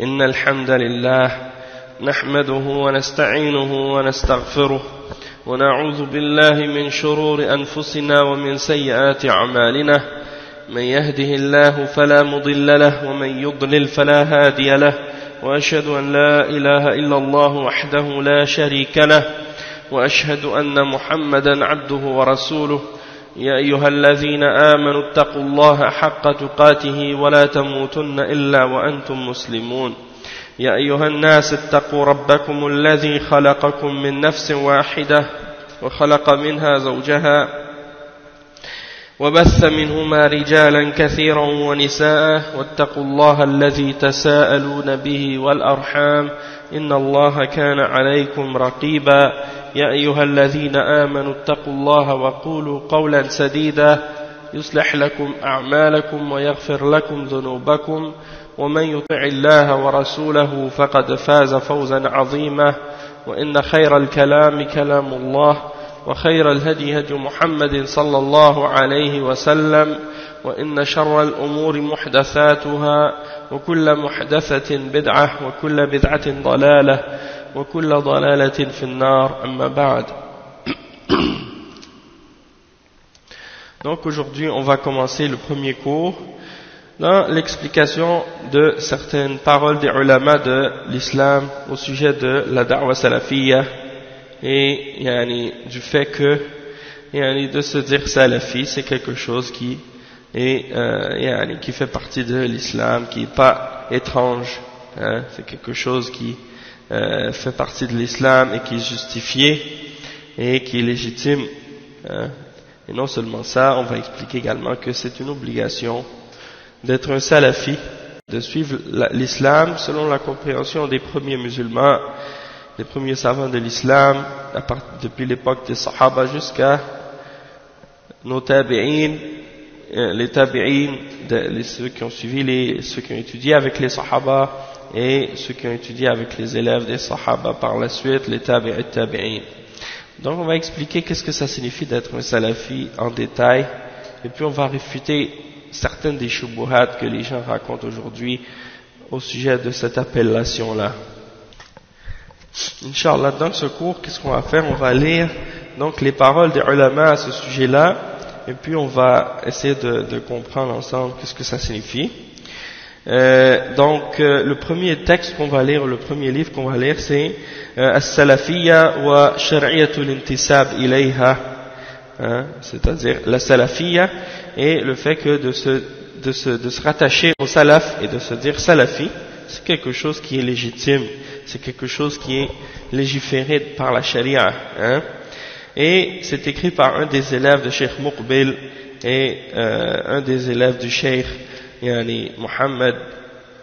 إن الحمد لله نحمده ونستعينه ونستغفره ونعوذ بالله من شرور أنفسنا ومن سيئات أعمالنا من يهده الله فلا مضل له ومن يضلل فلا هادي له وأشهد أن لا إله إلا الله وحده لا شريك له وأشهد أن محمدا عبده ورسوله يا أيها الذين آمنوا اتقوا الله حق تقاته ولا تموتن إلا وأنتم مسلمون يا أيها الناس اتقوا ربكم الذي خلقكم من نفس واحدة وخلق منها زوجها وبث منهما رجالا كثيرا ونساء واتقوا الله الذي تساءلون به والأرحام إن الله كان عليكم رقيبا يا أيها الذين آمنوا اتقوا الله وقولوا قولا سديدا يصلح لكم أعمالكم ويغفر لكم ذنوبكم ومن يطع الله ورسوله فقد فاز فوزا عظيما وإن خير الكلام كلام الله وخير الهدي هدي محمد صلى الله عليه وسلم وإن شر الأمور محدثاتها وكل محدثة بدعة وكل بدعة ضلالة وكل ضلالة في النار أما بعد. Donc aujourd'hui on va commencer le premier cours dans l'explication de certaines paroles des ulama de l'islam au sujet de la da'wa salafiyya et du fait que de se dire salafi c'est quelque chose qui est qui fait partie de l'islam, qui n'est pas étrange, c'est quelque chose qui fait partie de l'islam et qui est justifié et qui est légitime. Et non seulement ça, on va expliquer également que c'est une obligation d'être un salafi, de suivre l'islam selon la compréhension des premiers musulmans, des premiers savants de l'islam, depuis l'époque des Sahaba jusqu'à nos tabi'in, les tabi'in, ceux qui ont suivi ceux qui ont étudié avec les Sahaba et ceux qui ont étudié avec les élèves des Sahaba par la suite, les tabi'in. Donc on va expliquer qu'est-ce que ça signifie d'être un salafi en détail et puis on va réfuter certaines des shubuhat que les gens racontent aujourd'hui au sujet de cette appellation-là. Inch'Allah, dans ce cours, qu'est-ce qu'on va faire? On va lire donc les paroles des ulama à ce sujet-là et puis on va essayer de comprendre ensemble qu'est-ce que ça signifie. Le premier texte qu'on va lire, le premier livre qu'on va lire, c'est As-Salafiyya wa Shar'iyatul Intisab ilayha, c'est-à-dire la Salafiyya et le fait que de se rattacher au Salaf et de se dire Salafi, c'est quelque chose qui est légitime, c'est quelque chose qui est légiféré par la Sharia, et c'est écrit par un des élèves de Cheikh Muqbil et un des élèves du Cheikh Muhammad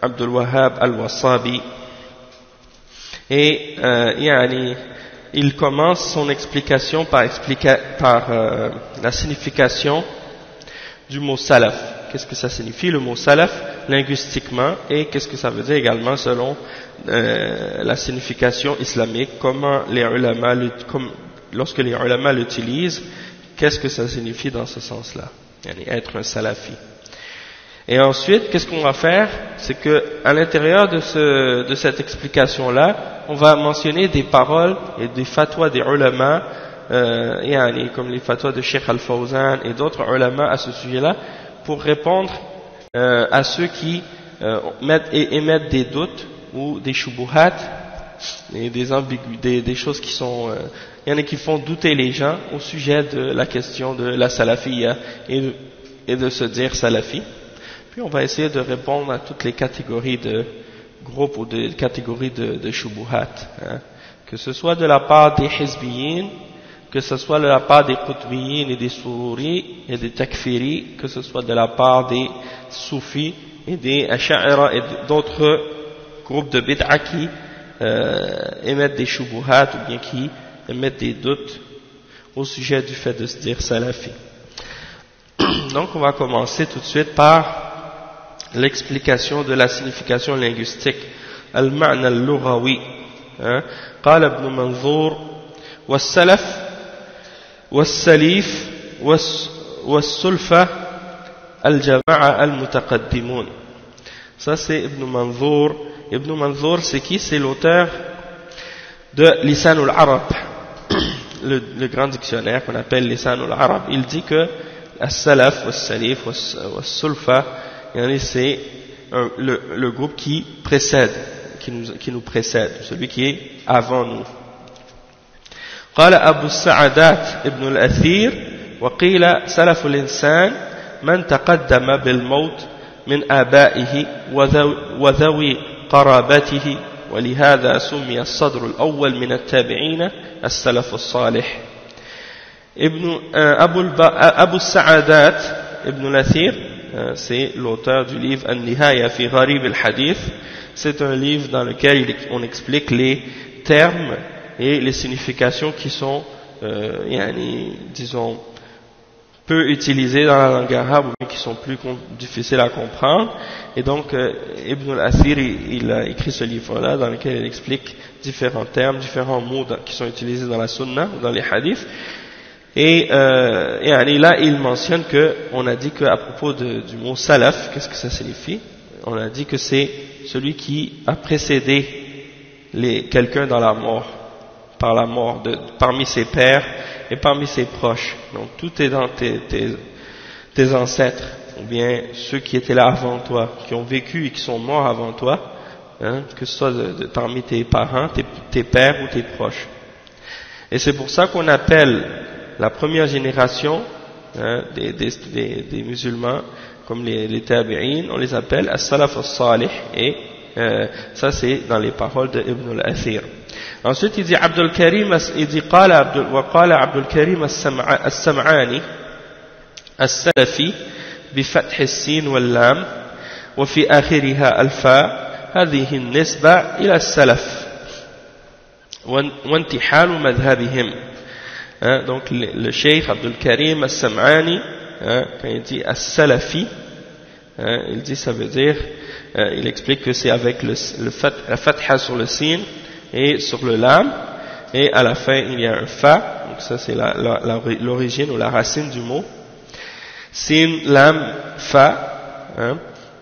Abdul Wahhab al-Wassabi. Et il commence son explication par la signification du mot salaf. Qu'est-ce que ça signifie le mot salaf linguistiquement et qu'est-ce que ça veut dire également selon la signification islamique, lorsque les ulama l'utilisent, qu'est-ce que ça signifie dans ce sens-là, être un salafi. Et ensuite, qu'est-ce qu'on va faire? C'est que à l'intérieur de cette explication-là, on va mentionner des paroles et des fatwas des ulama, comme les fatwas de Cheikh Al-Fawzan et d'autres ulama à ce sujet-là, pour répondre à ceux qui émettent des doutes ou des shubuhat et des ambiguïtés, des choses qui sont, il y en a qui font douter les gens au sujet de la question de la salafiyya et de se dire salafi. Puis on va essayer de répondre à toutes les catégories de groupes ou de catégories de shubuhat, que ce soit de la part des hizbiyin, que ce soit de la part des qutbiyin et des sururi et des takfiri, que ce soit de la part des soufis et des asha'ira et d'autres groupes de bid'a qui émettent des shubuhat ou bien qui émettent des doutes au sujet du fait de se dire salafi. Donc on va commencer tout de suite par l'explication de la signification linguistique. Al-ma'na al-lughawi. قال ابن منظور والسلف والسليف والسلفة الجماعة المتقدمون. Ça c'est Ibn Manzour Ibn Manzour, c'est qui? C'est l'auteur de Lisan al-Arab, le grand dictionnaire qu'on appelle Lisan al-Arab. Il dit que As-Salaf, As-Salif, As-Sulfa, c'est le groupe qui précède, qui nous précède, celui qui est avant nous. قال أبو السعدات ابن الأثير وقيل سلف الإنسان من تقدم بالموت من آبائه وذوي قرابته ولهذا سمي الصدر الأول من التابعين السلف الصالح. أبو السعدات ابن الأثير, c'est l'auteur du livre An-Nihaya fi Gharib al-Hadith. C'est un livre dans lequel on explique les termes et les significations qui sont, disons, peu utilisées dans la langue arabe ou qui sont plus difficiles à comprendre. Et donc, Ibn al-Athir, il a écrit ce livre-là dans lequel il explique différents termes, différents mots qui sont utilisés dans la sunna ou dans les hadiths. Et là, il mentionne on a dit qu'à propos du mot salaf, qu'est-ce que ça signifie? On a dit que c'est celui qui a précédé quelqu'un dans la mort, par la mort, parmi ses pères et parmi ses proches. Donc tout est dans tes ancêtres, ou bien ceux qui étaient là avant toi, qui ont vécu et qui sont morts avant toi, que ce soit parmi tes parents, tes pères ou tes proches. Et c'est pour ça qu'on appelle la première génération des musulmans, comme les tabi'in, on les appelle as-salaf as-salih, et ça c'est dans les paroles de Ibn al-Athir. Ensuite il dit Abdul Karim, il dit وقال عبد الكريم السمعاني السلفي بفتح السين واللام وفي آخرها الفاء هذه النسبة إلى السلف وانتحال مذهبهم. Donc le Cheikh Abdul Karim As-Sam'ani, quand il dit As-Salafi, il dit ça veut dire, il explique que c'est avec la fatha sur le sin et sur le lam, et à la fin il y a un fa, donc ça c'est l'origine ou la racine du mot, sin, lam, fa,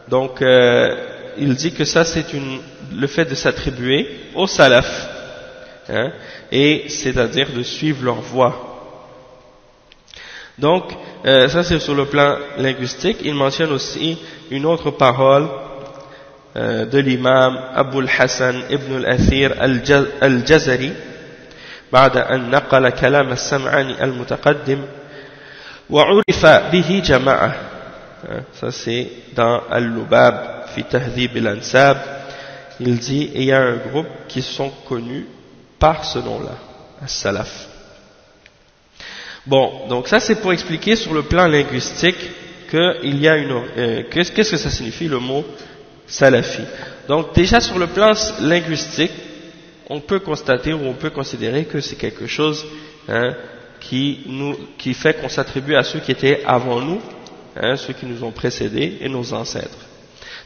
donc il dit que ça c'est le fait de s'attribuer au salaf, et c'est-à-dire de suivre leur voie. Donc ça c'est sur le plan linguistique. Il mentionne aussi une autre parole de l'imam Abu al-Hasan ibn al-Athir al-Jazari بعد أن نقل كلام السمعاني المتقدم وعرف به جماعة. Ça c'est dans Al-Lubab fi Tahdhib al-Ansab. Il dit il y a un groupe qui sont connus par ce nom-là, as-salaf. Bon, donc ça c'est pour expliquer sur le plan linguistique qu'il y a qu'est-ce que ça signifie le mot salafi. Donc déjà sur le plan linguistique, on peut constater ou on peut considérer que c'est quelque chose qui fait qu'on s'attribue à ceux qui étaient avant nous, ceux qui nous ont précédés et nos ancêtres.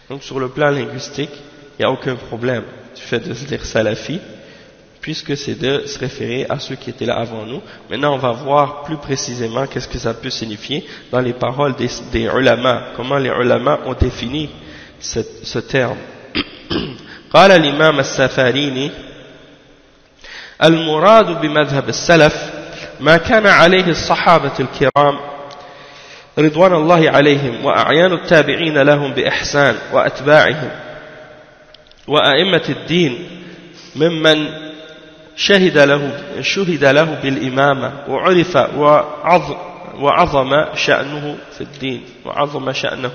Donc sur le plan linguistique, il n'y a aucun problème du fait de se dire salafi, puisque c'est de se référer à ceux qui étaient là avant nous. Maintenant, on va voir plus précisément qu'est-ce que ça peut signifier dans les paroles des ulama, comment les ulama ont défini ce terme. قال الإمام السفاريني المراد بمذهب السلف ما كان عليه الصحابة الكرام رضوان الله عليهم وأعيان التابعين لهم بإحسان وأتباعهم وأئمة الدين ممن شهد له بالإمامة وعرف وعظم شأنه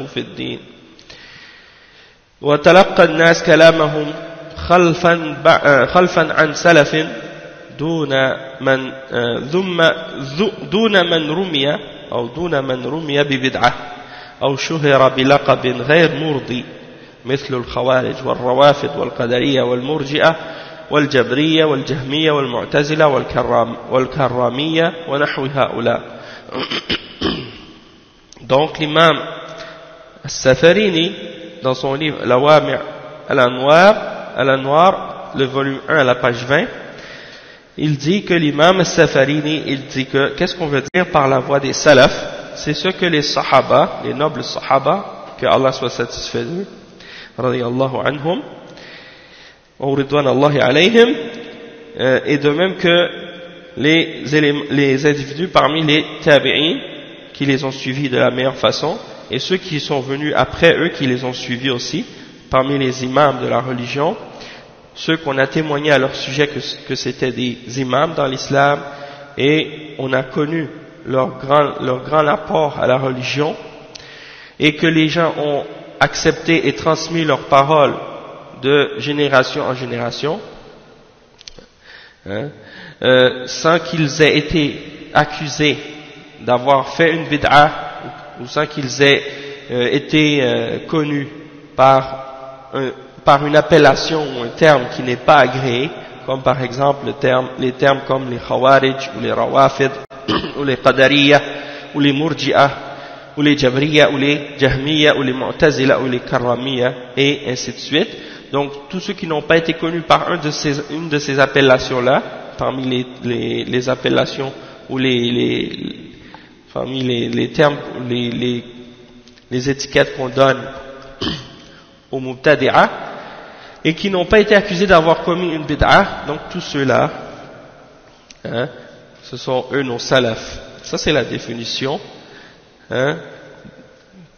في الدين وتلقى الناس كلامهم خلفا عن سلف دون من رمي ببدعة أو شهر بلقب غير مرضي مثل الخوارج والروافض والقدرية والمرجئة والجبرية والجهمية والمعتزلة والكرامية ونحو هؤلاء. Donc l'imam As-Safarini, dans son livre Lawami' al-Anwar, le volume 1 à la page 20, il dit que l'imam As-Safarini, il dit que qu'est-ce qu'on veut dire par la voie des salafs? C'est ce que les nobles sahaba, que Allah soit satisfait d'eux, radiyallahu anhum, ridwanallahi alayhim, et de même que les individus parmi les tabi'in qui les ont suivis de la meilleure façon, et ceux qui sont venus après eux qui les ont suivis aussi, parmi les imams de la religion, ceux qu'on a témoigné à leur sujet que c'était des imams dans l'islam, et on a connu leur grand apport à la religion, et que les gens ont accepté et transmis leurs paroles de génération en génération, sans qu'ils aient été accusés d'avoir fait une bid'a, ou sans qu'ils aient été connus par une appellation ou un terme qui n'est pas agréé, comme par exemple les termes comme les Khawarij, ou les Rawafid, ou les Qadariya, ou les Murji'ah, ou les Jabriya, ou les Jahmiya, ou les Mu'tazila, ou les Karramiya, et ainsi de suite. Donc tous ceux qui n'ont pas été connus par une de ces appellations-là, parmi les appellations ou parmi les termes, les étiquettes qu'on donne aux Mubtadi'a, et qui n'ont pas été accusés d'avoir commis une bid'a, donc tous ceux-là, ce sont eux nos salafs. Ça c'est la définition,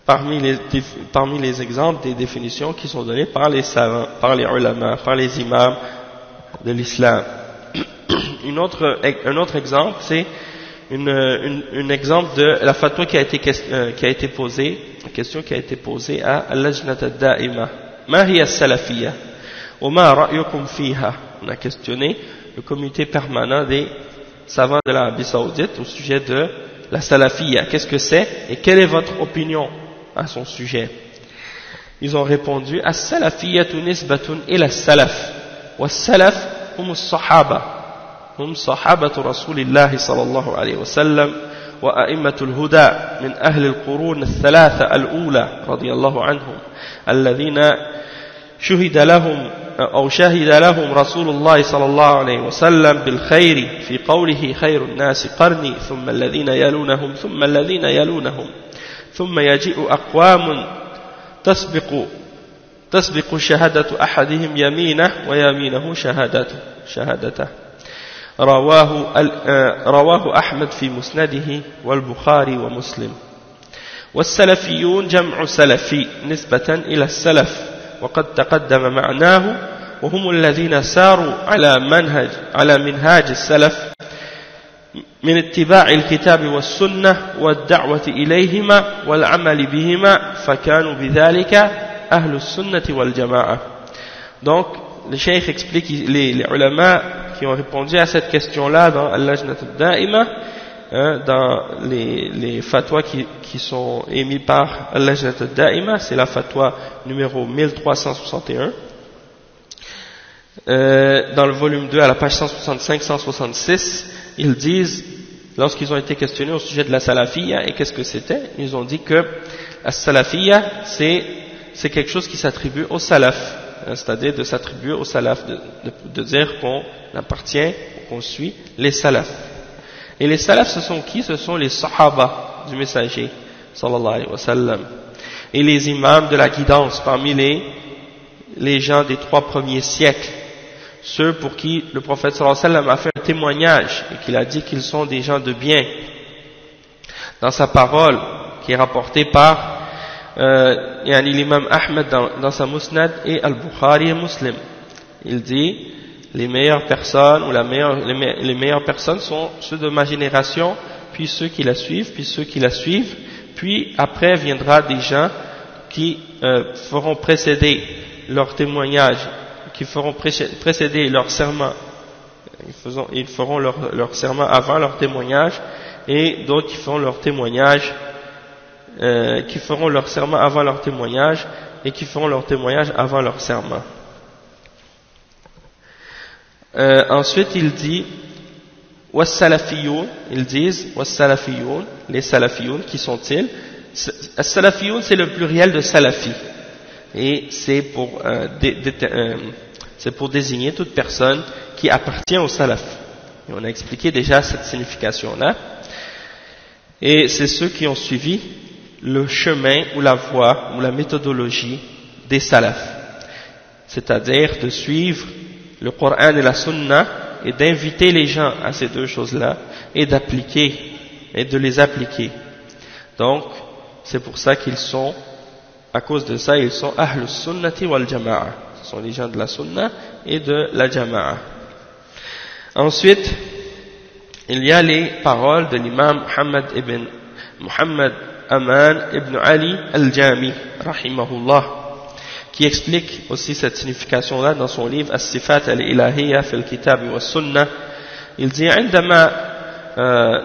parmi les exemples des définitions qui sont données par les savants, par les ulama, par les imams de l'islam. Un autre exemple, c'est un exemple de la fatwa qui a été posée, la question qui a été posée à al-Lajnat ad-Da'ima. Ma hiya as-salafiyya wa ma ra'yukum fiha? On a questionné le comité permanent des savants de l'Arabie Saoudite au sujet de la salafiyya. Qu'est-ce que c'est et quelle est votre opinion à son sujet? Ils ont répondu: as-salafiyyatu nisbatun ila as-salaf wa as-salaf hum as-sahaba. هم صحابة رسول الله صلى الله عليه وسلم وأئمة الهدى من أهل القرون الثلاثة الأولى رضي الله عنهم الذين شهد لهم رسول الله صلى الله عليه وسلم بالخير في قوله خير الناس قرني ثم الذين يلونهم ثم الذين يلونهم ثم يجيء أقوام تسبق شهادة أحدهم يمينه ويمينه شهادته رواه أحمد في مسنده والبخاري ومسلم. والسلفيون جمع سلفي نسبة إلى السلف وقد تقدم معناه وهم الذين ساروا على منهاج السلف من اتباع الكتاب والسنة والدعوة إليهما والعمل بهما فكانوا بذلك أهل السنة والجماعة. Donc le cheikh explique les ulama qui ont répondu à cette question-là dans Al-Lajnat ad-Da'ima, dans les fatwas qui sont émis par Al-Lajnat ad-Da'ima, c'est la fatwa numéro 1361, dans le volume 2 à la page 165-166, ils disent, lorsqu'ils ont été questionnés au sujet de la salafiyya et qu'est-ce que c'était, ils ont dit que la salafiyya c'est quelque chose qui s'attribue au salaf, c'est-à-dire de s'attribuer au salaf, de dire qu'on appartient, qu'on suit les salafs. Et les salafs, ce sont qui? Ce sont les sahaba du messager, sallallahu alayhi wa sallam, et les imams de la guidance parmi les gens des 3 premiers siècles, ceux pour qui le prophète sallallahu alayhi wa sallam a fait un témoignage et qu'il a dit qu'ils sont des gens de bien. Dans sa parole, qui est rapportée par l'imam Ahmed dans sa Musnad et Al-Bukhari et Muslim, il dit: les meilleures personnes ou les meilleures personnes sont ceux de ma génération, puis ceux qui la suivent, puis ceux qui la suivent, puis après viendra des gens qui feront précéder leur témoignage, qui feront précéder leur serment, ils feront leur serment avant leur témoignage, et d'autres qui feront leur témoignage qui feront leur serment avant leur témoignage et qui feront leur témoignage avant leur serment. Ensuite il dit was-salafiyoun, ils disent was-salafiyoun, les salafiyoun, qui sont-ils? As-salafiyoun c'est le pluriel de salafi et c'est pour désigner toute personne qui appartient au salaf, et on a expliqué déjà cette signification là, et c'est ceux qui ont suivi le chemin ou la voie ou la méthodologie des salafs. c'est-à-dire de suivre le Coran et la Sunna et d'inviter les gens à ces deux choses-là et d'appliquer et de les appliquer. Donc c'est pour ça qu'ils sont, à cause de ça, ils sont Ahlus Sunnati wal Jama'a. Ce sont les gens de la Sunna et de la Jama'a. Ensuite, il y a les paroles de l'imam Muhammad Aman ibn Ali al-Jami, rahimahullah, qui explique aussi cette signification-là dans son livre As-Sifat al-Ilahiyya fil Kitab wa Sunnah. Il dit عندما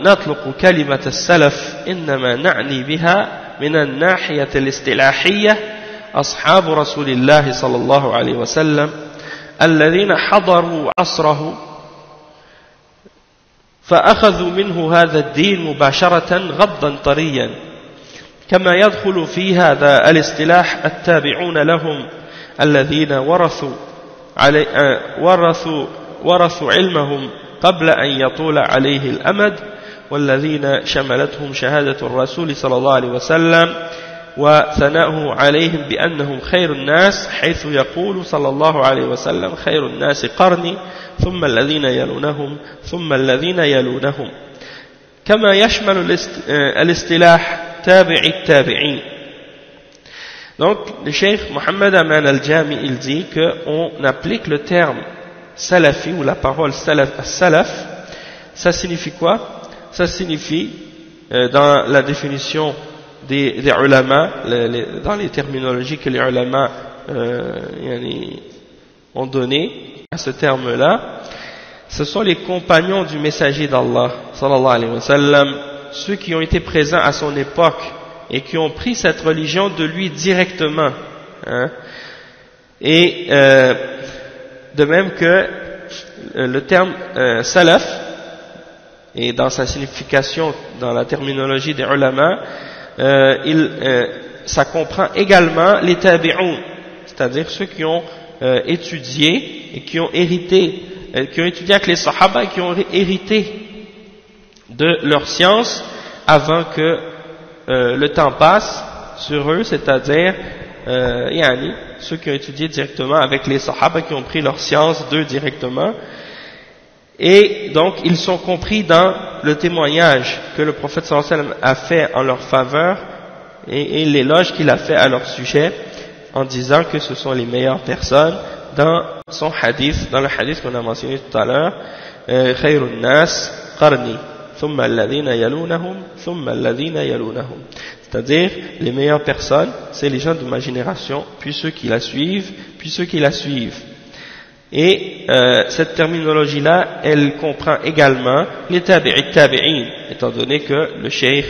نطلق كلمة السلف إنما نعني بها من الناحية الاصطلاحية أصحاب رسول الله صلى الله عليه وسلم الذين حضروا عصره فأخذوا منه هذا الدين مباشرة غضا طريا، كما يدخل في هذا الاصطلاح التابعون لهم الذين ورثوا علمهم قبل أن يطول عليه الأمد، والذين شملتهم شهادة الرسول صلى الله عليه وسلم وثناؤه عليهم بأنهم خير الناس، حيث يقول صلى الله عليه وسلم خير الناس قرني ثم الذين يلونهم ثم الذين يلونهم، كما يشمل الاصطلاح تابع التابعين. Donc le cheikh Mohammed Aman al-Jami, il dit qu'on applique le terme salafi ou la parole salaf. Ça signifie quoi? Ça signifie dans la définition des ulama, dans les terminologies que les ulama ont donné à ce terme-là, ce sont les compagnons du messager d'Allah sallallahu alayhi wa sallam, ceux qui ont été présents à son époque et qui ont pris cette religion de lui directement, hein. Et de même que le terme salaf, et dans sa signification dans la terminologie des ulama, ça comprend également les tabi'un, c'est-à-dire ceux qui ont étudié et qui ont hérité, qui ont étudié avec les sahaba et qui ont hérité de leur science avant que le temps passe sur eux, c'est-à-dire ceux qui ont étudié directement avec les sahaba, qui ont pris leur science d'eux directement. Et donc ils sont compris dans le témoignage que le prophète sallallahu alayhi wa sallam a fait en leur faveur et l'éloge qu'il a fait à leur sujet, en disant que ce sont les meilleures personnes dans son hadith, dans le hadith qu'on a mentionné tout à l'heure, khayrun nas qarni thumma alladhina yalunahum thumma alladhina yalunahum, c'est-à-dire les meilleures personnes c'est les gens de ma génération, puis ceux qui la suivent, puis ceux qui la suivent. Et cette terminologie-là, elle comprend également les tabi'in, étant donné que le cheikh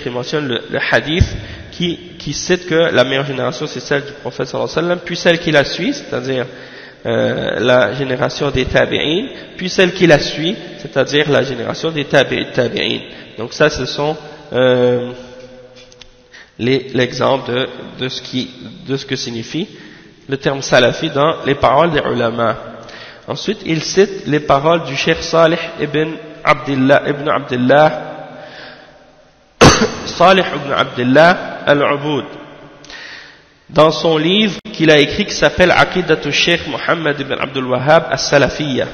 mentionne le hadith qui cite que la meilleure génération c'est celle du prophète sallallahu alayhi wa sallam, puis celle qui la suit, c'est-à-dire la génération des tabi'in, puis celle qui la suit, c'est-à-dire la génération des tabi'in. Donc ça, ce sont l'exemple de ce que signifie le terme salafi dans les paroles des ulama. Ensuite, il cite les paroles du cheikh Salih ibn Abdullah al-Ubud dans son livre qu'il a écrit qui s'appelle Aqidatu Cheikh Mohammed ibn Abdul Wahhab as-Salafiyya.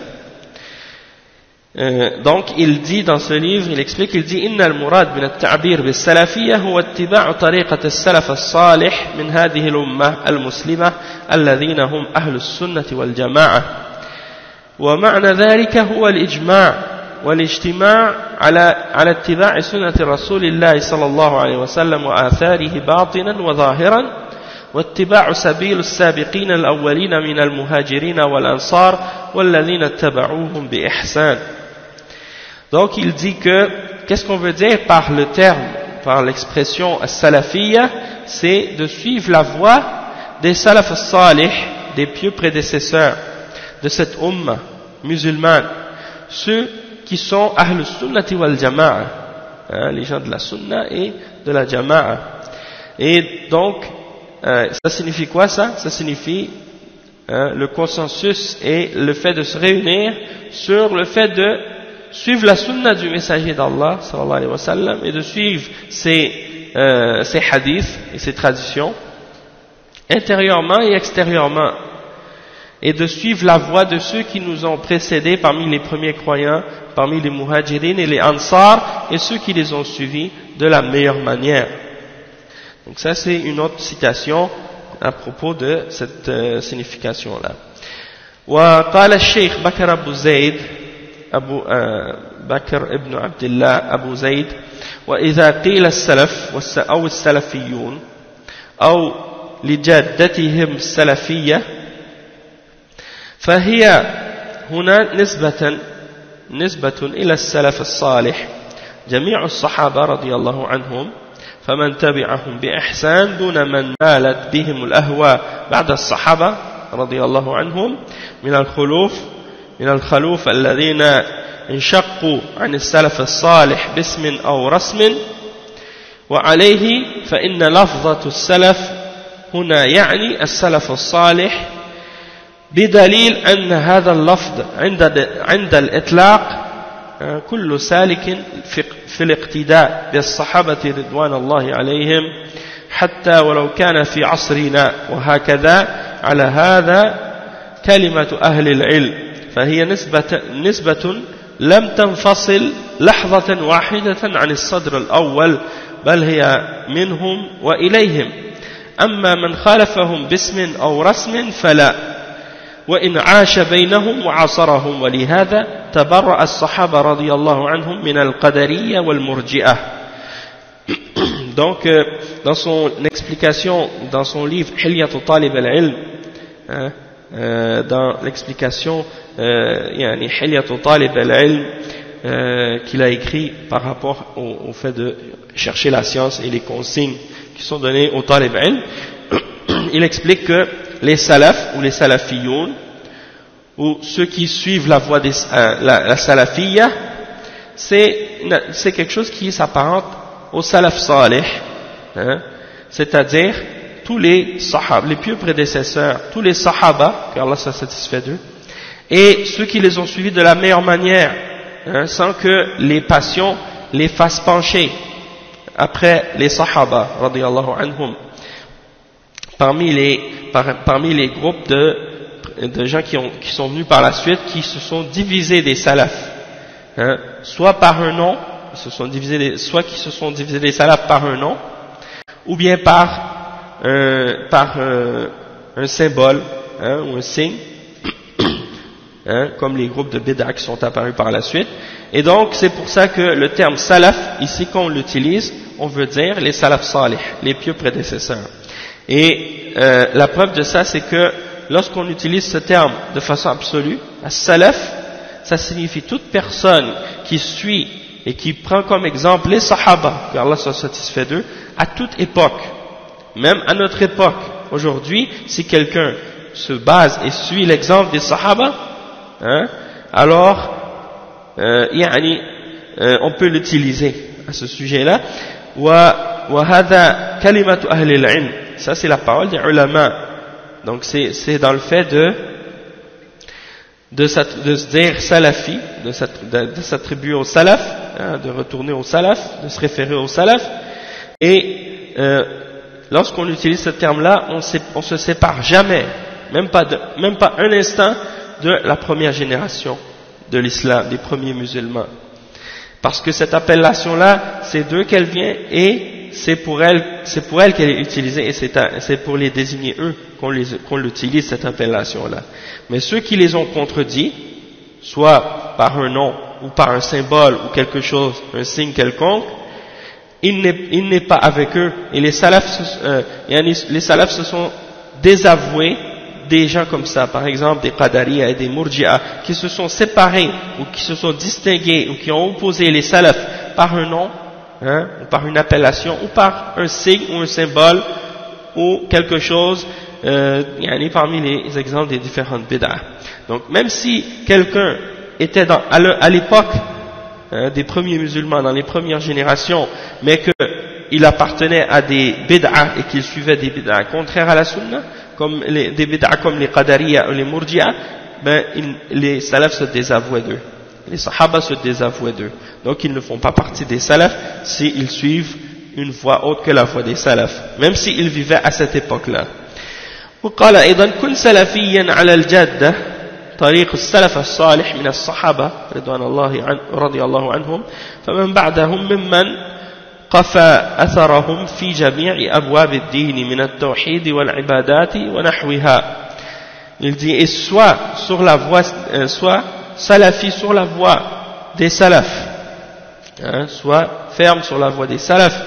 Donc il dit dans ce livre, il explique, il dit إن المراد من التعبير بالسلفية هو اتباع طريقة السلف الصالح من هذه الأمة المسلمة الذين هم أهل السنة والجماعة، ومعنى ذلك هو الإجماع والاجتماع على اتباع سنة رسول الله صلى الله عليه وسلم وآثاره باطنا وظاهرا، واتباع سبيل السابقين الأولين من المهاجرين والأنصار والذين اتبعوهم بإحسان. Donc il dit que, qu'est-ce qu'on veut dire par le terme, par l'expression salafiyya, c'est de suivre la voie des salaf salih, des pieux prédécesseurs de cette umma musulmane, ceux qui sont ahlus sunnati wal jama'a, les gens de la sunna et de la jama'a. Et donc ça signifie quoi ça? Ça signifie le consensus et le fait de se réunir sur le fait de suivre la sunna du messager d'Allah sallallahu alayhi wa sallam et de suivre ses hadiths et ses traditions intérieurement et extérieurement, et de suivre la voie de ceux qui nous ont précédés parmi les premiers croyants, parmi les muhajirin et les ansar, et ceux qui les ont suivis de la meilleure manière. Donc ça c'est une autre citation à propos de cette signification-là. وقال الشيخ بكر أبو زيد بكر ابن عبد الله أبو زيد وإذا قيل السلف أو السلفيون أو لجادتهم السلفية فهي هنا نسبة إلى السلف الصالح جميع الصحابة رضي الله عنهم فمن تبعهم بإحسان دون من مالت بهم الأهواء بعد الصحابة رضي الله عنهم من الخلوف الذين انشقوا عن السلف الصالح باسم أو رسم وعليه فإن لفظة السلف هنا يعني السلف الصالح بدليل أن هذا اللفظ عند الإطلاق كل سالك في الاقتداء بالصحابة رضوان الله عليهم حتى ولو كان في عصرنا وهكذا على هذا كلمة أهل العلم فهي نسبة لم تنفصل لحظة واحدة عن الصدر الأول بل هي منهم وإليهم أما من خالفهم باسم أو رسم فلا وإن عاش بينهم وعاصرهم ولهذا تبرأ الصحابة رضي الله عنهم من القدرية والمرجئة. Donc dans son explication dans son livre Hilyatu Talib al-Ilm dans l'explication yani Hilyatu Talib al-Ilm qu'il a écrit par rapport au fait de chercher la science et les consignes qui sont données au Talib al-Ilm, il explique que les salafs ou les salafiyoun ou ceux qui suivent la voie la salafiyya c'est quelque chose qui s'apparente au salaf salih, c'est-à-dire tous les sahaba, les pieux prédécesseurs, tous les sahaba, que Allah soit satisfait d'eux, et ceux qui les ont suivis de la meilleure manière, sans que les passions les fassent pencher après les sahaba, radiyallahu anhum, parmi les groupes de gens qui sont venus par la suite, qui se sont divisés des salafs, soit par un nom, soit qui se sont divisés des salafs par un nom, ou bien par un symbole, ou un signe, comme les groupes de bid'a qui sont apparus par la suite. Et donc c'est pour ça que le terme salaf, ici quand on l'utilise, on veut dire les salaf salih, les pieux prédécesseurs. Et la preuve de ça, c'est que lorsqu'on utilise ce terme de façon absolue, as-salaf, ça signifie toute personne qui suit et qui prend comme exemple les sahaba, que Allah soit satisfait d'eux, à toute époque, même à notre époque. Aujourd'hui, si quelqu'un se base et suit l'exemple des sahaba, alors on peut l'utiliser à ce sujet-là. وَهَذَا كَلِمَةُ أَهْلِ الْعِلْمِ, ça c'est la parole des ulama. Donc c'est dans le fait de se dire salafi, de s'attribuer au salaf, de retourner au salaf, de se référer au salaf. Et lorsqu'on utilise ce terme-là, on se sépare jamais, même pas un instant, de la première génération de l'islam, des premiers musulmans. Parce que cette appellation-là, c'est d'eux qu'elle vient et c'est pour elle qu'elle est utilisée, et c'est pour les désigner eux qu'on l'utilise, cette appellation-là. Mais ceux qui les ont contredits, soit par un nom ou par un symbole ou quelque chose, un signe quelconque, il n'est pas avec eux. Et les salafs se sont désavoués des gens comme ça, par exemple des Qadariya et des Murji'a, qui se sont séparés ou qui se sont distingués ou qui ont opposé les salafs par un nom, ou par une appellation, ou par un signe ou un symbole, ou quelque chose, parmi les exemples des différentes bid'ah. Donc même si quelqu'un était à l'époque des premiers musulmans, dans les premières générations, mais qu'il appartenait à des bid'ah et qu'il suivait des bid'ah contraires à la sunna, comme des bid'ah comme les Qadariya ou les Murji'a, les salafs se désavouaient d'eux. Les sahaba se désavouaient d'eux. Donc ils ne font pas partie des salafs s'ils suivent une voie autre que la voie des salafs, même s'ils vivaient à cette époque-là. وقال أيضا كن سلفيا على الجادة طريق السلف الصالح من الصحابة رضي الله عنهم فمن بعدهم ممن قفى أثرهم في جميع أبواب الدين من التوحيد والعبادات ونحوها. Il dit et soit sur la voie, soit salafi sur la voie des salafs, soit ferme sur la voie des salafs,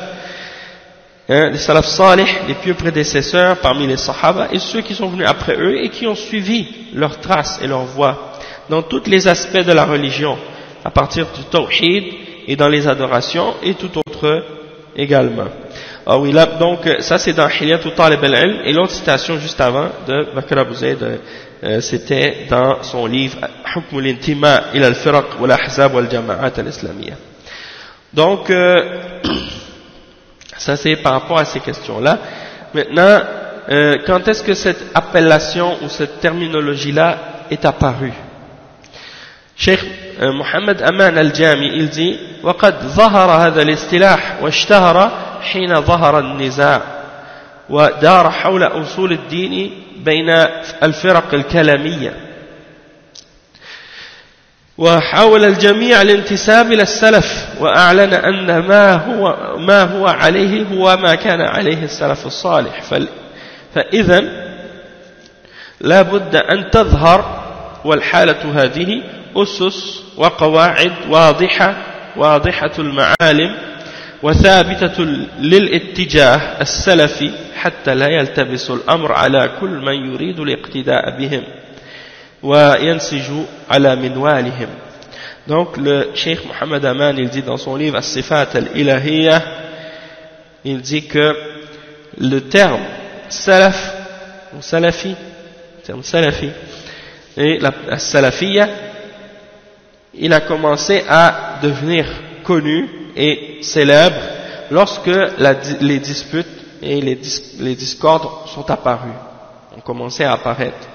les salafs salih, les pieux prédécesseurs parmi les sahaba et ceux qui sont venus après eux et qui ont suivi leurs traces et leurs voies dans tous les aspects de la religion, à partir du tawhid et dans les adorations et tout autre également. Ah oui, là, donc ça c'est dans Hilyatu Talib al-Ilm, et l'autre citation juste avant de Bakr Abu Zayd, c'était dans son livre Hukm al-Intima ila al-Firaq wal Ahzab wal Jama'at al-Islamiyya. Donc ça c'est par rapport à ces questions-là. Maintenant, quand est-ce que cette appellation ou cette terminologie-là est apparue? Cheikh Mohammed Aman al-Jami, il dit وقد ظهر هذا الاصطلاح واشتهر حين ظهر النزاع ودار حول أصول الدين بين الفرق الكلامية وحاول الجميع الانتساب إلى السلف وأعلن أن ما هو عليه هو ما كان عليه السلف الصالح فإذا لا بد أن تظهر والحالة هذه أسس وقواعد واضحة المعالم وثابتة للاتجاه السلفي حتى لا يلتبس الأمر على كل من يريد الاقتداء بهم وينسج على منوالهم. Donc le Cheikh Mohammed Aman, il dit dans son livre As-Sifat al-Ilahiyya, il dit que le terme salaf ou salafi, le terme salafi et la salafiyya, il a commencé à devenir connu et célèbre lorsque les disputes et les discordes sont apparus, ont commencé à apparaître.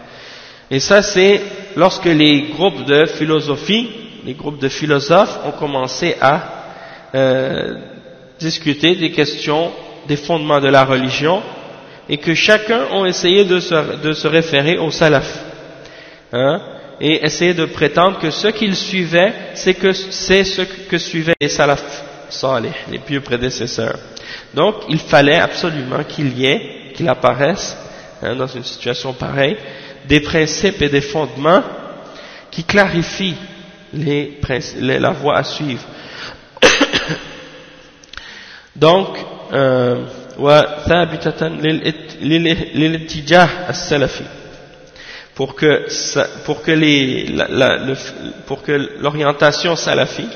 Et ça c'est lorsque les groupes de philosophie, les groupes de philosophes ont commencé à discuter des questions, des fondements de la religion, et que chacun a essayé de se référer au salaf, et essayer de prétendre que ce qu'ils suivaient, c'est ce que suivaient les salaf salih, les pieux prédécesseurs. Donc il fallait absolument qu'il apparaisse dans une situation pareille des principes et des fondements qui clarifient la voie à suivre. Donc pour que l'orientation salafi,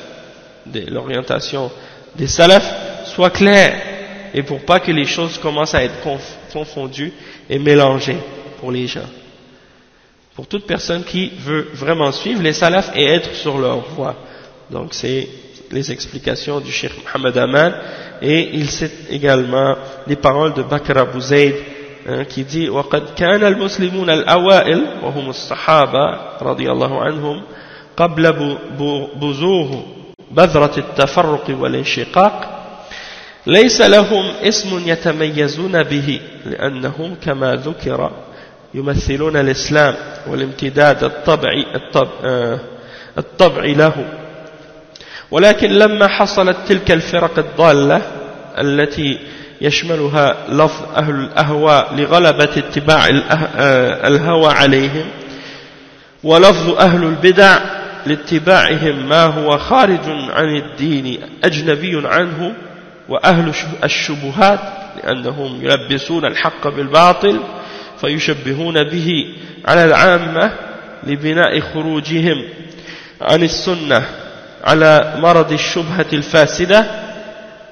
l'orientation des salafs soit claire, et pour pas que les choses commencent à être confondues et mélangées pour les gens. Pour toute personne qui veut vraiment suivre les salafs et être sur leur voie. Donc c'est les explications du Cheikh Mohammed Aman, et il cite également les paroles de Bakr Abu Zayd, qui dit وَقَدْ كَانَ الْمُسْلِمُونَ الْأَوَائِلِ وَهُمُ الصَّحَابَةِ رضي الله عنهم قبل بزوغ بذرة التفرق والانشقاق ليس لهم اسم يتميزون به لأنهم كما ذكر يمثلون الإسلام والامتداد الطبعي له، ولكن لما حصلت تلك الفرق الضالة التي يشملها لفظ أهل الأهواء لغلبة اتباع الهوى عليهم، ولفظ أهل البدع لاتباعهم ما هو خارج عن الدين أجنبي عنه، وأهل الشبهات لأنهم يلبسون الحق بالباطل فيشبهون به على العامة لبناء خروجهم عن السنة على مرض الشبهة الفاسدة،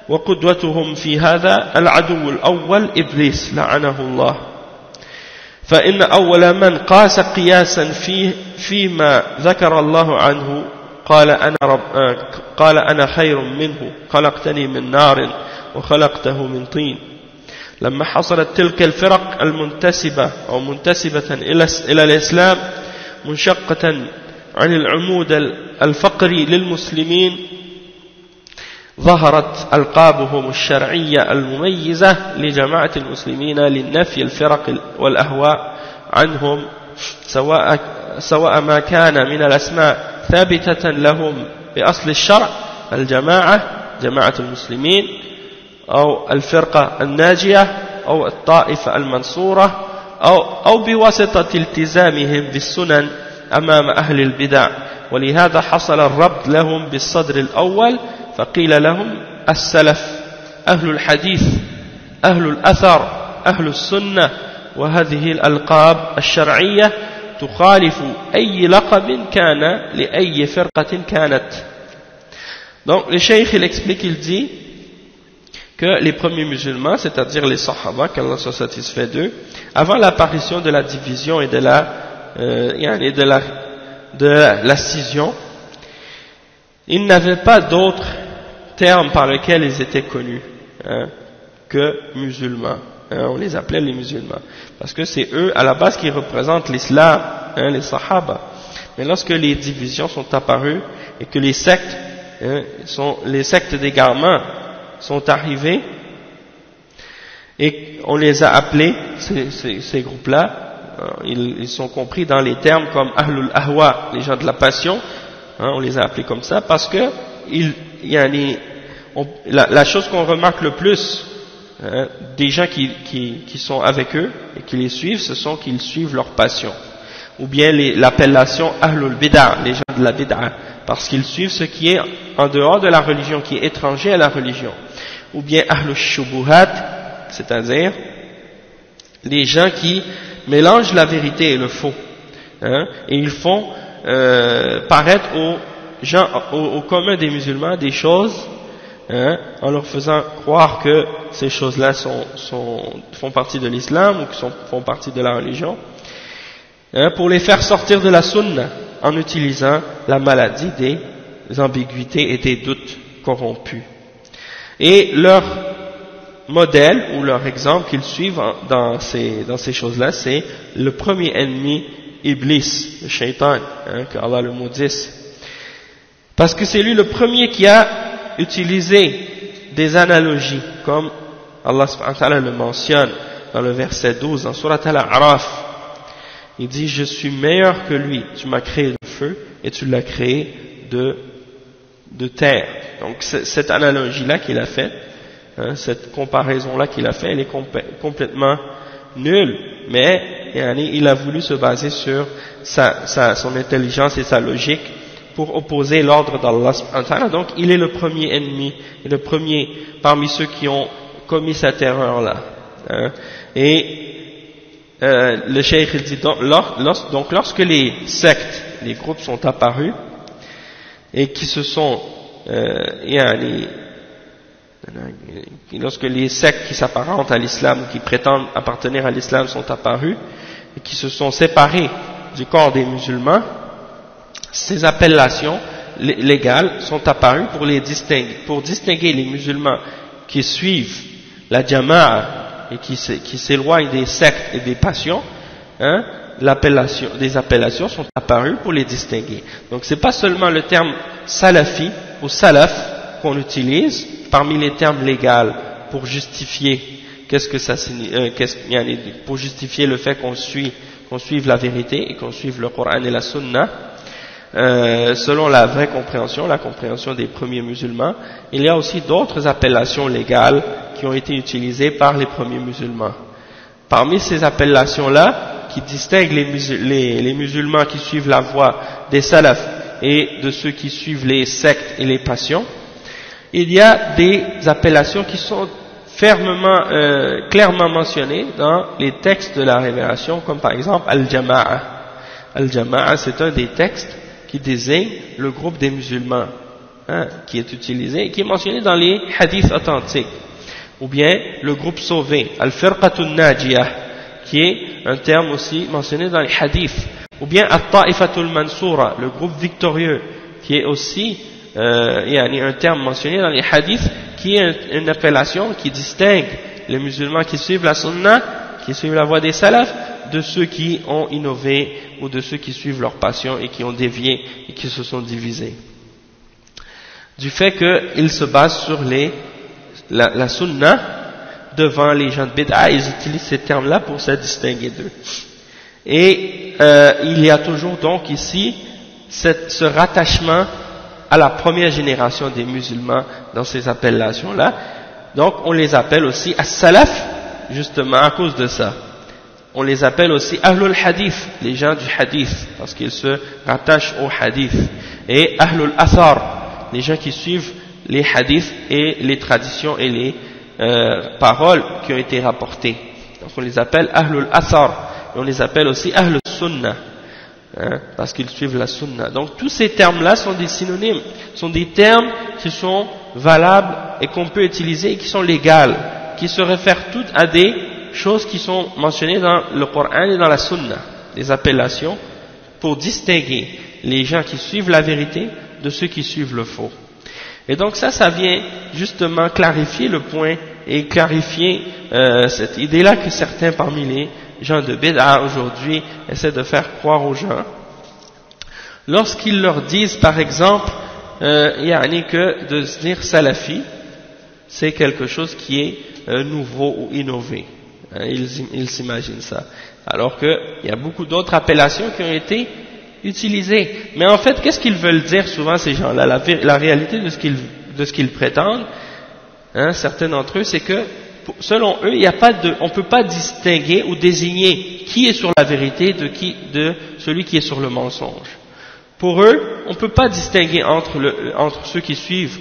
وقدوتهم في هذا العدو الأول إبليس لعنه الله. فإن أول من قاس قياسا فيما ذكر الله عنه قال أنا خير منه خلقتني من نار وخلقته من طين. لما حصلت تلك الفرق المنتسبة أو منتسبة إلى الإسلام منشقة عن العمود الفقري للمسلمين ظهرت ألقابهم الشرعية المميزة لجماعة المسلمين للنفي الفرق والأهواء عنهم سواء ما كان من الأسماء ثابتة لهم بأصل الشرع الجماعة جماعة المسلمين أو الفرقة الناجية أو الطائفة المنصورة أو بواسطة التزامهم بالسنن أمام أهل البدع ولهذا حصل الربط لهم بالصدر الأول فقيل لهم السلف أهل الحديث أهل الأثر أهل السنة وهذه الألقاب الشرعية تخالف أي لقب كان لأي فرقة كانت. Donc le cheikh il explique, il dit que les premiers musulmans, c'est-à-dire les Sahaba, qu'Allah soit satisfait d'eux, avant l'apparition de la division et de la scission, ils n'avaient pas d'autres termes par lesquels ils étaient connus que musulmans. On les appelait les musulmans. Parce que c'est eux, à la base, qui représentent l'islam, les Sahaba. Mais lorsque les divisions sont apparues et que les sectes, les sectes d'égarement sont arrivées, et on les a appelés, ces groupes-là, ils sont compris dans les termes comme Ahlul Ahwa, les gens de la passion, on les a appelés comme ça, parce que la chose qu'on remarque le plus, des gens qui sont avec eux et qui les suivent, ce sont qu'ils suivent leur passion. Ou bien l'appellation Ahlul Bid'a, les gens de la Bid'a, parce qu'ils suivent ce qui est en dehors de la religion, qui est étranger à la religion. Ou bien Ahlul Shubuhat, c'est-à-dire les gens qui mélangent la vérité et le faux, et ils font paraître aux gens, au commun des musulmans, des choses, en leur faisant croire que ces choses-là font partie de l'islam ou que font partie de la religion, pour les faire sortir de la sunna en utilisant la maladie des ambiguïtés et des doutes corrompus. Et leur modèle ou leur exemple qu'ils suivent dans ces choses-là, c'est le premier ennemi, Iblis, le shaitan, que Allah le maudisse. Parce que c'est lui le premier qui a utilisé des analogies, comme Allah subhanahu wa ta'ala le mentionne dans le verset 12, dans Surat Al-A'raf. Il dit, je suis meilleur que lui, tu m'as créé de feu et tu l'as créé de terre. Donc cette analogie-là qu'il a faite, cette comparaison-là qu'il a faite, elle est complètement nulle, mais il a voulu se baser sur son intelligence et sa logique pour opposer l'ordre d'Allah. Donc il est le premier ennemi, et le premier parmi ceux qui ont commis cette erreur-là. Le cheikh il dit donc lorsque les sectes, les groupes sont apparus et qui se sont lorsque les sectes qui s'apparentent à l'islam ou qui prétendent appartenir à l'islam sont apparus et qui se sont séparés du corps des musulmans, ces appellations légales sont apparues pour distinguer les musulmans qui suivent la jama'a et qui s'éloignent des sectes et des passions, des appellations sont apparues pour les distinguer. Donc c'est pas seulement le terme salafi ou salaf qu'on utilise parmi les termes légaux pour justifier pour justifier le fait qu'on suive la vérité et qu'on suive le Coran et la Sunna. Selon la vraie compréhension, la compréhension des premiers musulmans, il y a aussi d'autres appellations légales qui ont été utilisées par les premiers musulmans. Parmi ces appellations-là, qui distinguent les musulmans qui suivent la voie des salafs et de ceux qui suivent les sectes et les passions, il y a des appellations qui sont clairement mentionnées dans les textes de la révélation, comme par exemple Al-Jama'a. Al-Jama'a, c'est un des textes qui désigne le groupe des musulmans, qui est utilisé et qui est mentionné dans les hadiths authentiques. Ou bien le groupe sauvé, Al-Firqatun Najiyah, qui est un terme aussi mentionné dans les hadiths. Ou bien At-Ta'ifatul Mansura, le groupe victorieux, qui est aussi un terme mentionné dans les hadiths, qui est une appellation qui distingue les musulmans qui suivent la sunna, qui suivent la voie des salafs, de ceux qui ont innové ou de ceux qui suivent leur passion et qui ont dévié et qui se sont divisés. du fait qu'ils se basent sur la sunna devant les gens de bid'a. Ils utilisent ces termes-là pour se distinguer d'eux. Et il y a toujours donc ici ce rattachement à la première génération des musulmans dans ces appellations-là. Donc on les appelle aussi as-salaf, justement à cause de ça. On les appelle aussi ahlul hadith, les gens du hadith, parce qu'ils se rattachent au hadith. Et ahlul athar, les gens qui suivent les hadiths et les traditions et les paroles qui ont été rapportées. Donc on les appelle ahlul athar, et on les appelle aussi ahlul sunnah, parce qu'ils suivent la sunna. Donc tous ces termes-là sont des synonymes, sont des termes qui sont valables et qu'on peut utiliser et qui sont légales, qui se réfèrent toutes à des choses qui sont mentionnées dans le Coran et dans la sunna, des appellations pour distinguer les gens qui suivent la vérité de ceux qui suivent le faux. Et donc ça vient justement clarifier le point et clarifier cette idée-là que certains parmi les gens de bid'a aujourd'hui essaient de faire croire aux gens. Lorsqu'ils leur disent par exemple que de se dire salafi, c'est quelque chose qui est nouveau ou innové. Ils s'imaginent ça. Alors qu'il y a beaucoup d'autres appellations qui ont été utilisées. Mais en fait, qu'est-ce qu'ils veulent dire souvent ces gens-là? La réalité de ce qu'ils prétendent, certains d'entre eux, c'est que selon eux, on ne peut pas distinguer ou désigner qui est sur la vérité de celui qui est sur le mensonge. Pour eux, on ne peut pas distinguer entre ceux qui suivent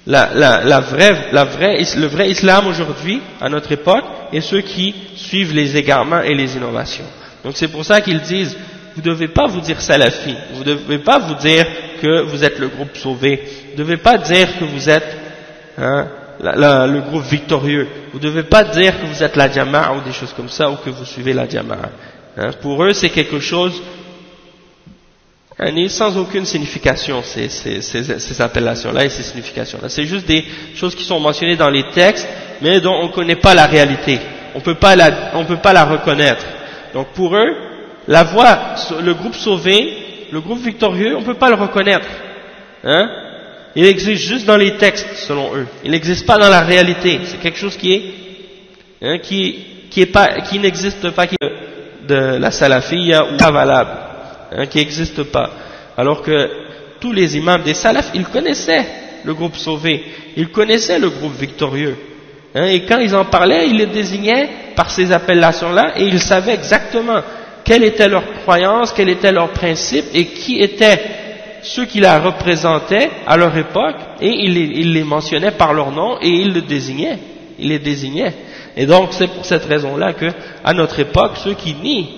le vrai islam aujourd'hui, à notre époque, et ceux qui suivent les égarements et les innovations. Donc c'est pour ça qu'ils disent, vous ne devez pas vous dire salafi, vous ne devez pas vous dire que vous êtes le groupe sauvé, vous ne devez pas dire que vous êtes le groupe victorieux, vous ne devez pas dire que vous êtes la jama'a ou des choses comme ça, ou que vous suivez la jama'a. Pour eux, c'est quelque chose sans aucune signification, ces appellations-là et ces significations-là. C'est juste des choses qui sont mentionnées dans les textes, mais dont on ne connaît pas la réalité. On peut pas la reconnaître. Donc pour eux, la voie, le groupe sauvé, le groupe victorieux, on ne peut pas le reconnaître. Il existe juste dans les textes, selon eux. Il n'existe pas dans la réalité. C'est quelque chose qui n'existe pas, qui est de la salafiyya ou pas valable. Qui n'existe pas. Alors que tous les imams des salafs, ils connaissaient le groupe sauvé, ils connaissaient le groupe victorieux. Et quand ils en parlaient, ils les désignaient par ces appellations-là et ils savaient exactement quelle était leur croyance, quel était leur principe et qui étaient ceux qui la représentaient à leur époque, et ils les mentionnaient par leur nom et ils les désignaient. Et donc c'est pour cette raison-là que à notre époque, ceux qui nient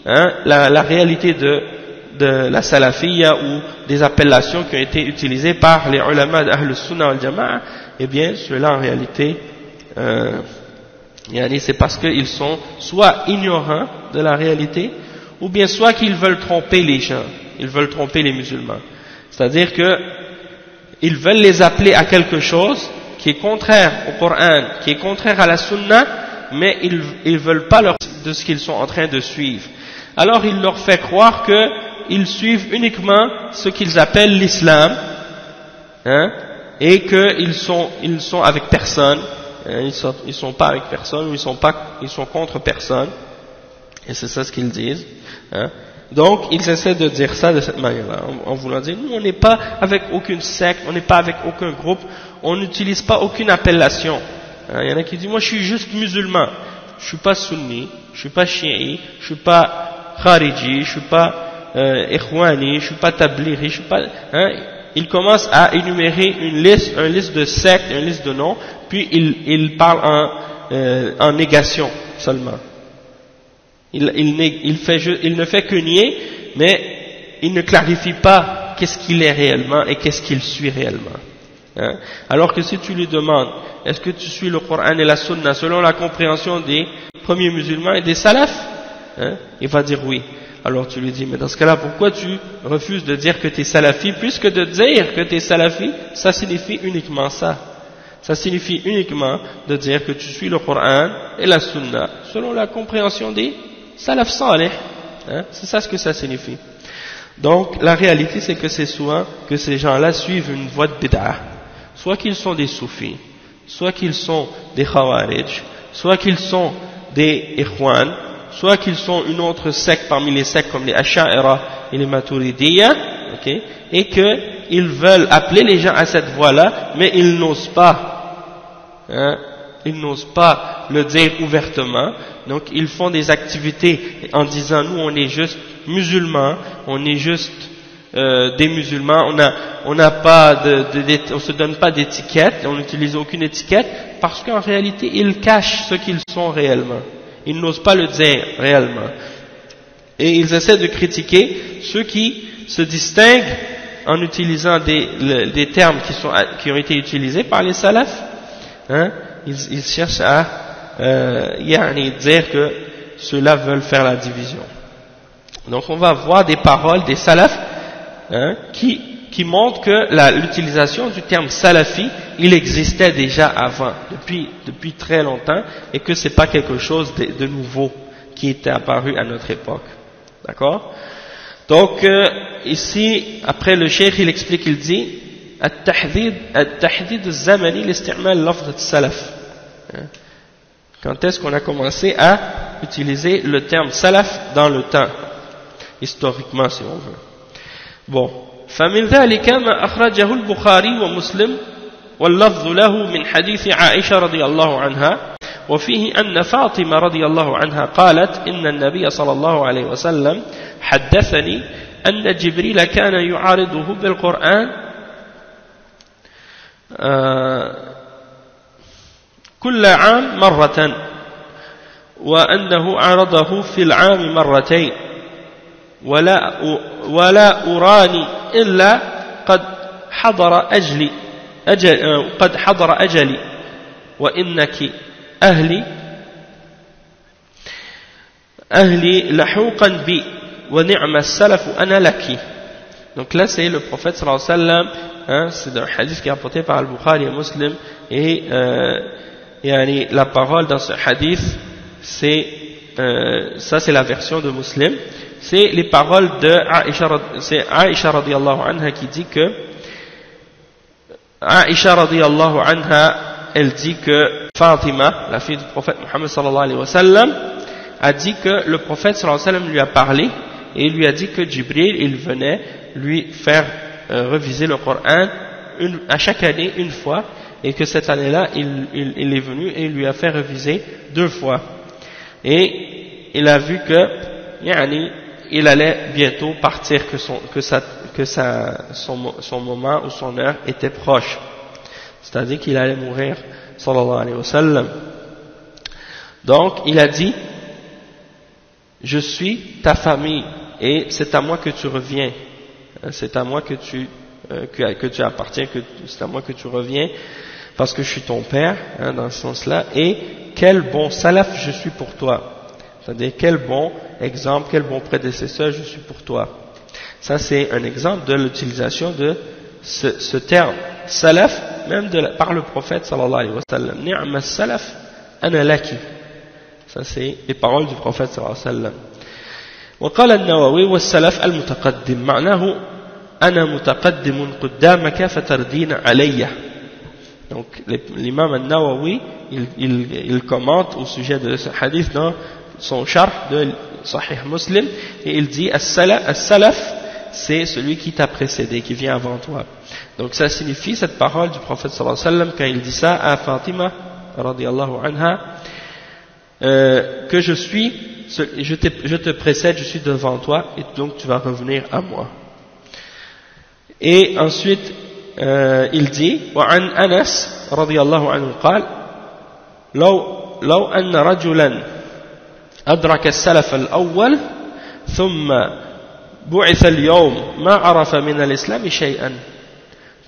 la réalité de la salafiyya ou des appellations qui ont été utilisées par les ulama d'Ahl Sunnah wal Jama'a, eh bien ceux-là en réalité c'est parce qu'ils sont soit ignorants de la réalité, ou bien soit qu'ils veulent tromper les gens, ils veulent tromper les musulmans. C'est-à-dire que ils veulent les appeler à quelque chose qui est contraire au Coran, qui est contraire à la Sunna, mais ils veulent pas leur de ce qu'ils sont en train de suivre. Alors il leur fait croire qu'ils suivent uniquement ce qu'ils appellent l'islam, et qu'ils sont avec personne, ils sont pas avec personne, ou ils sont contre personne, et c'est ça ce qu'ils disent. Donc ils essaient de dire ça de cette manière-là, en voulant dire nous on n'est pas avec aucune secte, on n'est pas avec aucun groupe, on n'utilise pas aucune appellation. Il y en a qui disent moi je suis juste musulman, je suis pas sunni, je suis pas chiite, je suis pas khariji, je suis pas ikhwani, je suis pas tablighi, je suis pas. Il commence à énumérer une liste de sectes, une liste de noms, puis il parle en négation seulement. Il ne fait que nier, mais il ne clarifie pas qu'est-ce qu'il est réellement et qu'est-ce qu'il suit réellement. Alors que si tu lui demandes, est-ce que tu suis le Coran et la Sunna selon la compréhension des premiers musulmans et des salafs, il va dire oui. Alors tu lui dis, mais dans ce cas-là, pourquoi tu refuses de dire que tu es salafi, puisque de dire que tu es salafi, ça signifie uniquement ça. Ça signifie uniquement de dire que tu suis le Coran et la Sunna selon la compréhension des salaf salih. C'est ça ce que ça signifie. Donc la réalité c'est que c'est souvent que ces gens-là suivent une voie de bid'ah, soit qu'ils sont des soufis, soit qu'ils sont des khawarij, soit qu'ils sont des ikhwan, soit qu'ils sont une autre secte parmi les sectes comme les asha'ira et les maturidiyya, okay, et qu'ils veulent appeler les gens à cette voie-là, mais ils n'osent pas, hein, ils n'osent pas le dire ouvertement, donc ils font des activités en disant nous on est juste musulmans, on est juste des musulmans, on se donne pas d'étiquette, on n'utilise aucune étiquette, parce qu'en réalité ils cachent ce qu'ils sont réellement, ils n'osent pas le dire réellement, et ils essaient de critiquer ceux qui se distinguent en utilisant des termes qui ont été utilisés par les salafs, hein, ils cherchent à dire que ceux-là veulent faire la division. Donc on va voir des paroles des salafs, hein, qui montrent que l'utilisation du terme salafi, il existait déjà avant, depuis très longtemps, et que c'est pas quelque chose de nouveau qui était apparu à notre époque. D'accord? Donc ici, après le cheikh il explique, il dit التحديد الزمني لاستعمال لفظة السلف. Quand est-ce qu'on a commencé à utiliser le terme salaf dans le temps, historiquement si on veut. Bon, فمن ذلك ما أخرجه البخاري ومسلم واللفظ له من حديث عائشة رضي الله عنها وفيه أن فاطمة رضي الله عنها قالت إن النبي صلى الله عليه وسلم حدثني أن جبريل كان يعارضه بالقرآن كل عام مرة وأنه عرضه في العام مرتين ولا أراني إلا قد حضر أجلي وإنك أهلي لحوقا بي ونعم السلف أنا لك. Donc là c'est le prophète sallallahu alayhi wa sallam, hein, c'est un hadith qui est rapporté par Al-Bukhari et Muslim, et la parole dans ce hadith c'est ça c'est la version de Muslim, c'est les paroles de Aïcha radiyallahu anha qui dit que Aïcha radiyallahu anha, elle dit que Fatima, la fille du prophète Muhammad sallallahu alayhi wa sallam, a dit que le prophète sallallahu alayhi wa sallam lui a parlé et il lui a dit que Jibril il venait lui faire reviser le Coran à chaque année une fois, et que cette année-là il est venu et il lui a fait reviser 2 fois, et il a vu que il allait bientôt partir, que son moment ou son heure était proche, c'est-à-dire qu'il allait mourir sallallahu alayhi wa sallam. Donc il a dit je suis ta famille et c'est à moi que tu reviens, c'est à moi que tu appartiens, c'est à moi que tu reviens parce que je suis ton père, hein, dans ce sens-là, et quel bon salaf je suis pour toi, c'est-à-dire quel bon exemple, quel bon prédécesseur je suis pour toi. Ça c'est un exemple de l'utilisation de ce terme salaf, même par le prophète sallallahu alayhi wa sallam. Ni'ma salaf ana laki. Ça c'est les paroles du prophète sallallahu alayhi wa sallam. وقال النووي والسلف المتقدم معناه أنا متقدم قدامك فتردين علي. Donc l'imam al-Nawawi il commente au sujet de ce hadith dans son sharh de Sahih Muslim, et il dit as-salaf c'est celui qui t'a précédé, qui vient avant toi. Donc ça signifie, cette parole du prophète sallallahu alayhi wa sallam, quand il dit ça à Fatima radiyallahu anha, que je te précède, je suis devant toi, et donc tu vas revenir à moi. Et ensuite il dit وعن أنس رضي الله عنه قال لو أن رجلا أدرك السلف الأول ثم بعث اليوم ما عرف من الإسلام شيئا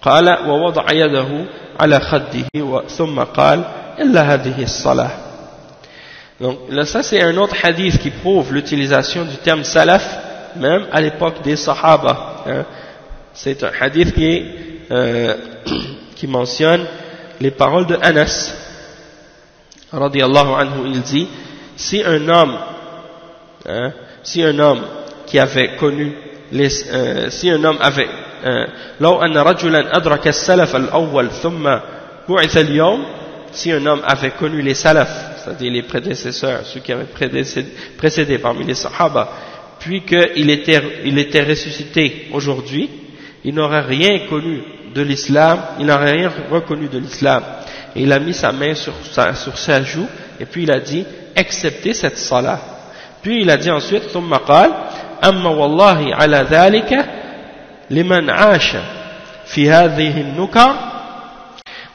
قال ووضع يده على خده ثم قال إلا هذه الصلاة. Donc là, ça c'est un autre hadith qui prouve l'utilisation du terme salaf même à l'époque des sahaba, hein. C'est un hadith qui mentionne les paroles de Anas radiyallahu anhu. Il dit si un homme qui avait connu si un homme avait لو أن رجلا أدرك السلف الأول ثم بعث اليوم, si un homme avait connu les salaf, c'est-à-dire les prédécesseurs, ceux qui avaient précédé parmi les sahaba, puis qu'il était ressuscité aujourd'hui, il n'aurait rien connu de l'islam, il n'aurait rien reconnu de l'islam. Et il a mis sa main sur sa joue, et puis il a dit, acceptez cette salat. Puis il a dit ensuite, ثم قال أما والله على ذلك لمن عاش في هذه النكر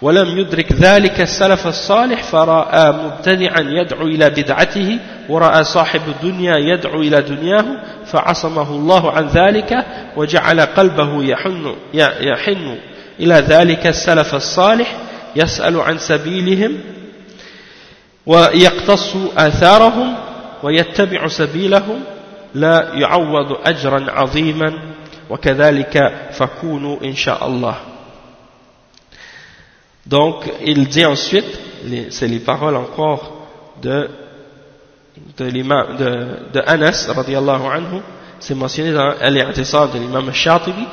ولم يدرك ذلك السلف الصالح فرأى مبتدعا يدعو إلى بدعته ورأى صاحب الدنيا يدعو إلى دنياه فعصمه الله عن ذلك وجعل قلبه يحن إلى ذلك السلف الصالح يسأل عن سبيلهم ويقتص آثارهم ويتبع سبيلهم لا يعوض أجرا عظيما وكذلك فكونوا إن شاء الله. Donc il dit ensuite, c'est les paroles encore de Anas radiyallahu anhu, c'est mentionné dans Al-I'tisam de l'imam al-Shatibi.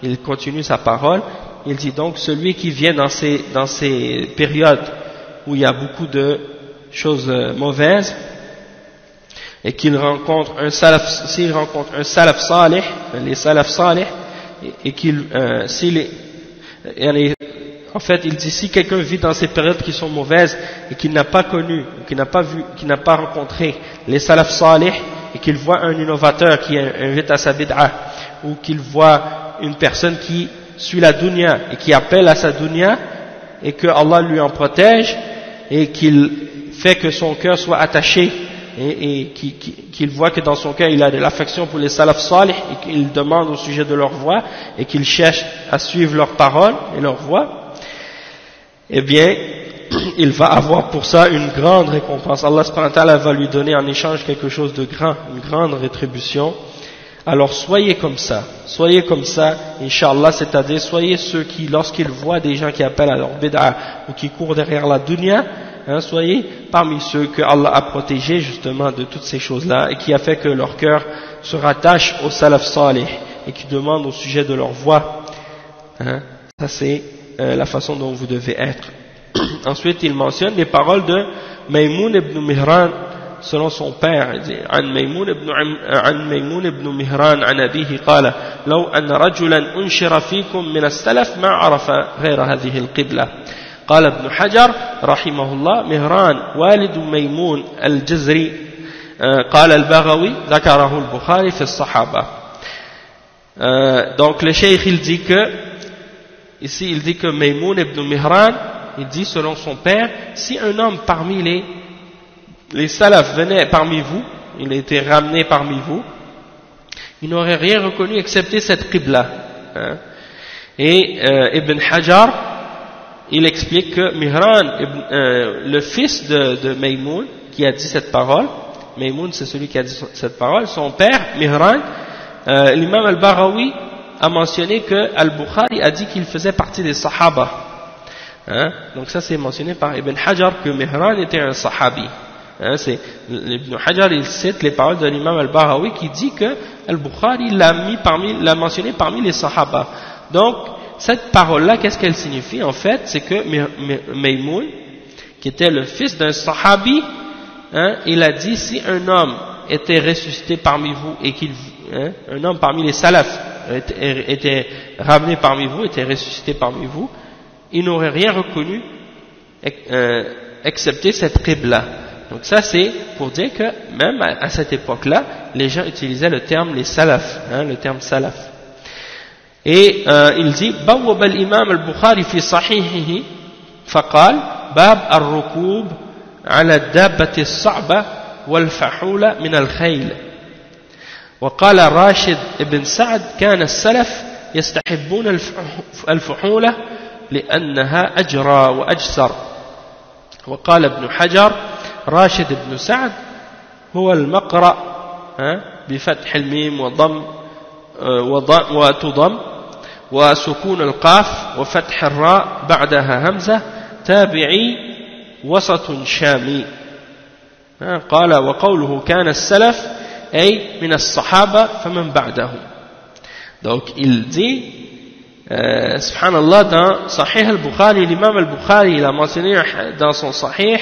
Il continue sa parole, il dit donc celui qui vient dans ces périodes où il y a beaucoup de choses mauvaises et qu'il rencontre un salaf, s'il rencontre un salaf salih, les salaf salih, et qu'il en fait, il dit si quelqu'un vit dans ces périodes qui sont mauvaises et qu'il n'a pas connu, qu'il n'a pas vu, qu'il n'a pas rencontré les salaf salih, et qu'il voit un innovateur qui invite à sa bid'a, ou qu'il voit une personne qui suit la dunya et qui appelle à sa dunya, et que Allah lui en protège, et qu'il fait que son cœur soit attaché, et qu'il voit que dans son cœur il a de l'affection pour les salaf salih, et qu'il demande au sujet de leur voix, et qu'il cherche à suivre leurs paroles et leurs voix, eh bien, il va avoir pour ça une grande récompense. Allah subhanahu wa ta'ala va lui donner en échange quelque chose de grand, une grande rétribution. Alors soyez comme ça, Inch'Allah, c'est-à-dire soyez ceux qui, lorsqu'ils voient des gens qui appellent à leur bid'a ou qui courent derrière la dunya, soyez parmi ceux que Allah a protégés justement de toutes ces choses-là, et qui a fait que leur cœur se rattache au salaf salih et qui demandent au sujet de leur voix. Ça c'est la façon dont vous devez être. Ensuite il mentionne les paroles de Maymoun ibn Mihran selon son père. Il dit عن ميمون بن مهران عن أبيه قال لو أن رجلا أنشر فيكم من السلف ما عرف غير هذه القبلة. قال ابن حجر رحمه الله مهران والد ميمون الجزري. قال البغوي ذكره البخاري في الصحابة. Donc le cheikh il dit que ici il dit que Maymoun ibn Mihran, il dit selon son père, si un homme parmi les salafs venait parmi vous, il a été ramené parmi vous, il n'aurait rien reconnu excepté cette qibla. Et Ibn Hajar, il explique que Mihran, le fils de Maymoun, qui a dit cette parole, Maymoun c'est celui qui a dit cette parole, son père, Mihran, l'imam al-Baghawi a mentionné que Al-Bukhari a dit qu'il faisait partie des Sahaba. Donc ça c'est mentionné par Ibn Hajar que Mihran était un Sahabi. Ibn Hajar il cite les paroles de l'imam Al-Baghawi qui dit que Al-Bukhari l'a mentionné parmi les Sahaba. Donc cette parole-là, qu'est-ce qu'elle signifie en fait? C'est que Maymoun, qui était le fils d'un Sahabi, il a dit si un homme était ressuscité parmi vous et un homme parmi les salafs était ramené parmi vous, était ressuscité parmi vous, il n'aurait rien reconnu excepté cette qibla. Donc ça c'est pour dire que même à cette époque-là, les gens utilisaient le terme les salafs, le terme salaf. Et il dit بوب الإمام البخاري في صحيحه فقال باب الركوب على الدابة الصعبة والفحولة من الخيل. وقال راشد بن سعد كان السلف يستحبون الفحولة لأنها أجرى وأجسر. وقال ابن حجر راشد بن سعد هو المقرأ بفتح الميم وتضم وسكون القاف وفتح الراء بعدها همزة تابعي وسط شامي. قال وقوله كان السلف أي من الصحابة فمن بعدهم. Donc il dit, subhanallah, dans Sahih al-Bukhari, l'imam al-Bukhari, il a mentionné dans son Sahih,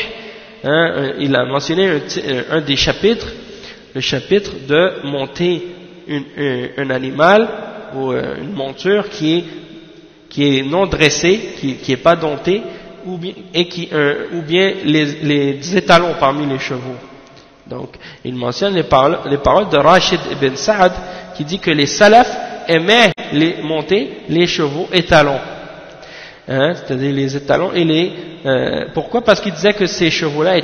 il a mentionné un des chapitres, le chapitre de monter un animal ou une monture qui est non dressée, qui est pas domptée, ou bien les étalons parmi les chevaux. Donc, il mentionne les paroles de Rashid ibn Sa'd qui dit que les salafs aimaient monter les chevaux étalons. C'est-à-dire les étalons et pourquoi? Parce qu'il disait que ces chevaux-là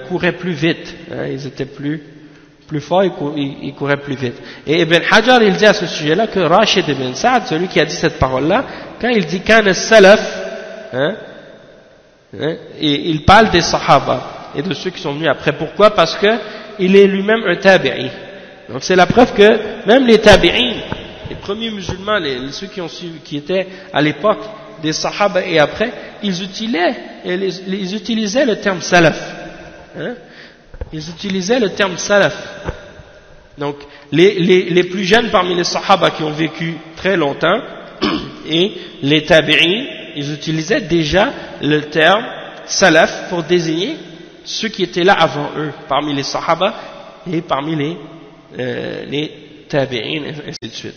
couraient plus vite. Ils étaient plus forts, ils couraient plus vite. Et Ibn Hajar, il dit à ce sujet-là que Rashid ibn Sa'd, celui qui a dit cette parole-là, quand il dit kana salaf, et il parle des sahaba et de ceux qui sont venus après. Pourquoi? Parce que il est lui-même un tabi'i. Donc c'est la preuve que même les tabi'in, les premiers musulmans, ceux qui étaient à l'époque des sahaba et après, ils utilisaient le terme salaf. Ils utilisaient le terme salaf. Donc les plus jeunes parmi les sahaba qui ont vécu très longtemps et les tabi'in, ils utilisaient déjà le terme salaf pour désigner ceux qui étaient là avant eux, parmi les sahaba et parmi les tabi'in, et ainsi de suite.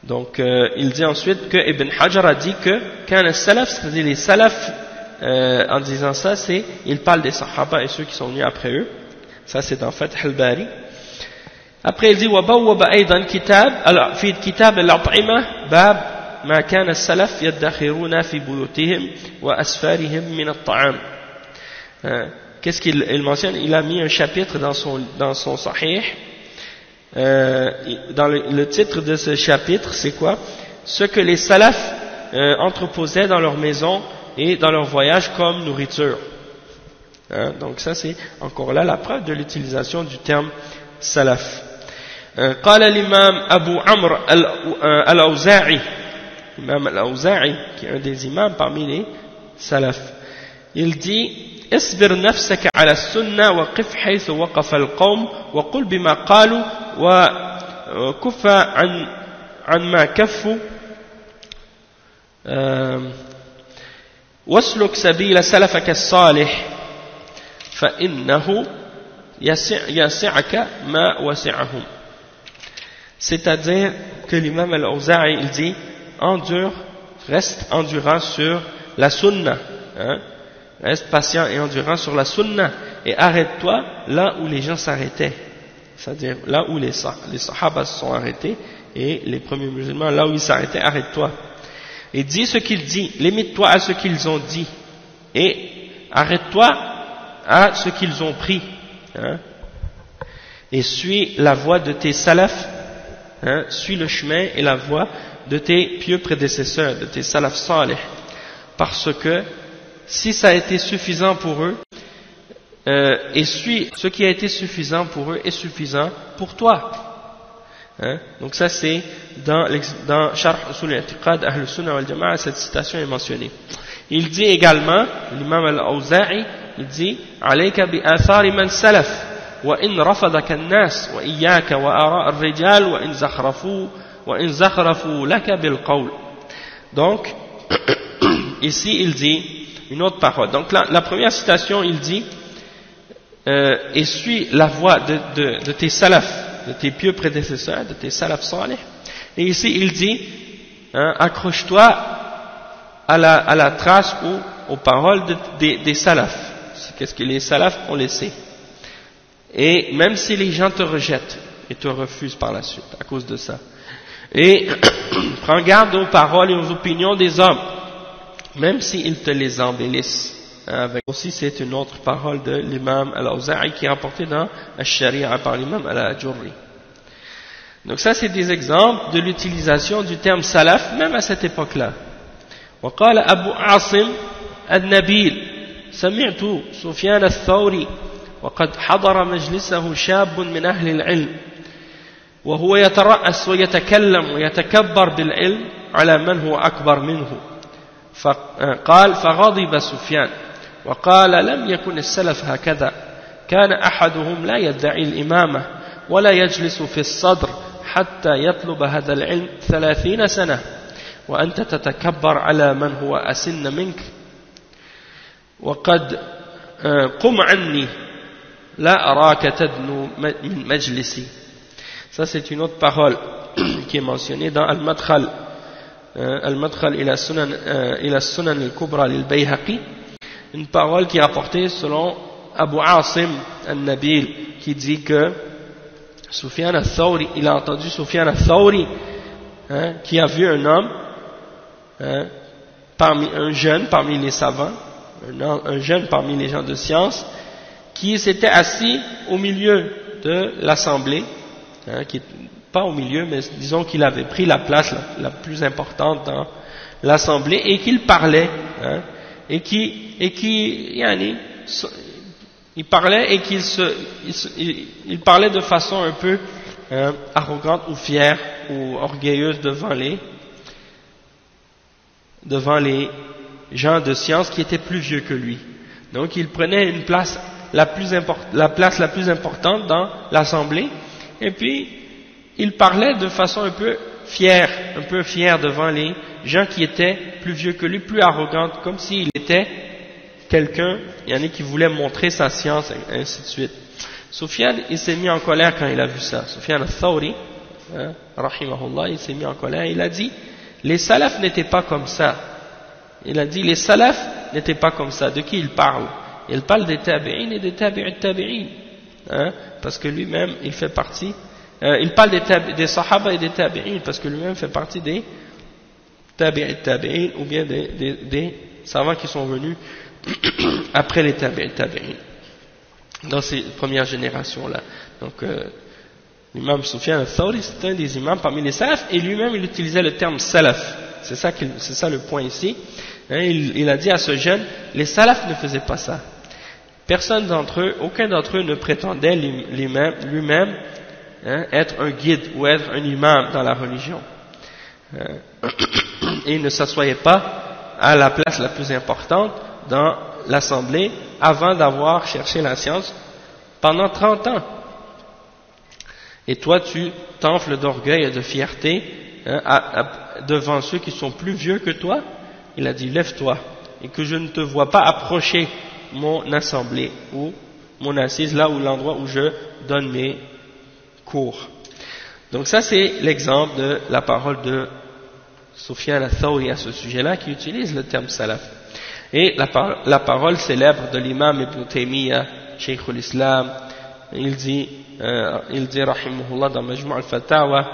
Donc il dit ensuite que Ibn Hajar a dit que quand les salaf, c'est-à-dire les salaf, en disant ça, il parle des sahaba et ceux qui sont venus après eux. Ça c'est dans Fath al-Bari. Après il dit وبوب أيضا في كتاب الأطعمة باب ما كان السلف يدخرون في بيوتهم وأسفارهم من الطعام. Qu'est-ce qu'il mentionne? Il a mis un chapitre dans son Sahih. Dans le titre de ce chapitre, c'est quoi? Ce que les salafs entreposaient dans leur maison et dans leur voyage comme nourriture. Donc ça c'est encore là la preuve de l'utilisation du terme salaf. قال الإمام أبو عمرو الأوزاعي, l'imam al-Awza'i, qui est un des imams parmi les salafs, il dit اصبر نفسك على السنة وقف حيث وقف القوم وقل بما قالوا وكف عن ما كفوا واسلك سبيل سلفك الصالح فإنه يسعك ما وسعهم. C'est-à-dire que l'imam al-Awza'i, il dit reste endurant sur la sunna, reste patient et endurant sur la sunna, et arrête-toi là où les gens s'arrêtaient, c'est-à-dire là où les sahaba se sont arrêtés et les premiers musulmans, là où ils s'arrêtaient, arrête-toi et dis ce qu'ils disent, limite-toi à ce qu'ils ont dit et arrête-toi à ce qu'ils ont pris, et suis la voie de tes salafs, suis le chemin et la voie de tes pieux prédécesseurs, de tes salaf salih, parce que si ça a été suffisant pour eux, et suis ce qui a été suffisant pour eux est suffisant pour toi. Donc ça c'est dans Sharh Usul al-I'tiqad Ahl Sunnah wal Jama'a, cette citation est mentionnée. Il dit également, l'imam al-Awza'i, il dit alayka bi athari man salaf wa in rafadaka an-nas wa iyyaka wa ara' ar-rijal wa in zakhrafu laka bil qawl. Donc ici il dit une autre parole. Donc la première citation, il dit et suis la voie de tes salafs, de tes pieux prédécesseurs, de tes salafs salih. Et ici il dit accroche-toi à la trace ou aux paroles des salafs. C'est qu'est-ce que les salafs ont laissé. Et même si les gens te rejettent et te refusent par la suite à cause de ça. Et prends garde aux paroles et aux opinions des hommes, même s'ils te les embellissent. Avec aussi, c'est une autre parole de l'imam al-Awza'i qui est rapportée dans Al-Sharia par l'imam al-Ajurri. Donc ça, c'est des exemples de l'utilisation du terme salaf, même à cette époque-là. وقال أبو عاصم النبيل سمعت سفيان الثوري وقد حضر مجلسه شاب من أهل العلم وهو يترأس ويتكلم ويتكبر بالعلم على من هو أكبر منه فقال فغضب سفيان وقال لم يكن السلف هكذا كان أحدهم لا يدعي الإمامة ولا يجلس في الصدر حتى يطلب هذا العلم 30 سنة وأنت تتكبر على من هو أسن منك وقد قم عني لا أراك تدنو من مجلسي. Ça c'est une autre parole qui est mentionnée dans Al-Madkhal ila Sunan al-Kubra lil-Bayhaqi, une parole qui est apportée selon Abu Asim al-Nabil qui dit que Sufyan al-Thawri, il a entendu Sufyan al-Thawri qui a vu un homme, un jeune parmi les savants, un jeune parmi les gens de science, qui s'était assis au milieu de l'assemblée, pas au milieu, mais disons qu'il avait pris la place la plus importante dans l'assemblée et qu'il parlait, il parlait de façon un peu arrogante ou fière ou orgueilleuse devant les gens de science qui étaient plus vieux que lui. Donc il prenait une place la plus importante dans l'assemblée, et puis il parlait de façon un peu fière devant les gens qui étaient plus vieux que lui, plus arrogantes, comme s'il était quelqu'un, il y en a qui voulait montrer sa science, et ainsi de suite. Sufyan, il s'est mis en colère quand il a vu ça. Sufyan al-Thawri, rahimahullah, il s'est mis en colère, il a dit, les salafs n'étaient pas comme ça. Il a dit, les salafs n'étaient pas comme ça. De qui il parle? Il parle des tabi'in et des tabi'in, parce que lui-même, il fait partie, il parle des sahaba et des tabi'in, parce que lui-même fait partie des tabi'in, ou bien des savants qui sont venus après les tabi'in, dans ces premières générations-là. Donc, l'imam Sufyan al-Thawri, c'est un des imams parmi les salafs, et lui-même, il utilisait le terme salaf. C'est ça le point ici. Il a dit à ce jeune, les salafs ne faisaient pas ça. Personne d'entre eux, aucun d'entre eux ne prétendait lui-même être un guide ou être un imam dans la religion. Et il ne s'assoyait pas à la place la plus importante dans l'assemblée avant d'avoir cherché la science pendant 30 ans. Et toi, tu t'enfles d'orgueil et de fierté devant ceux qui sont plus vieux que toi. Il a dit, lève-toi, et que je ne te vois pas approcher mon assemblée ou mon assise, là où l'endroit où je donne mes cours. Donc ça, c'est l'exemple de la parole de Sufyan al-Thawri à ce sujet-là, qui utilise le terme salaf. Et la parole célèbre de l'imam Ibn Taymiyyah, Cheikh al-Islam, il dit rahimahullah dans Majmu' al-Fatawa,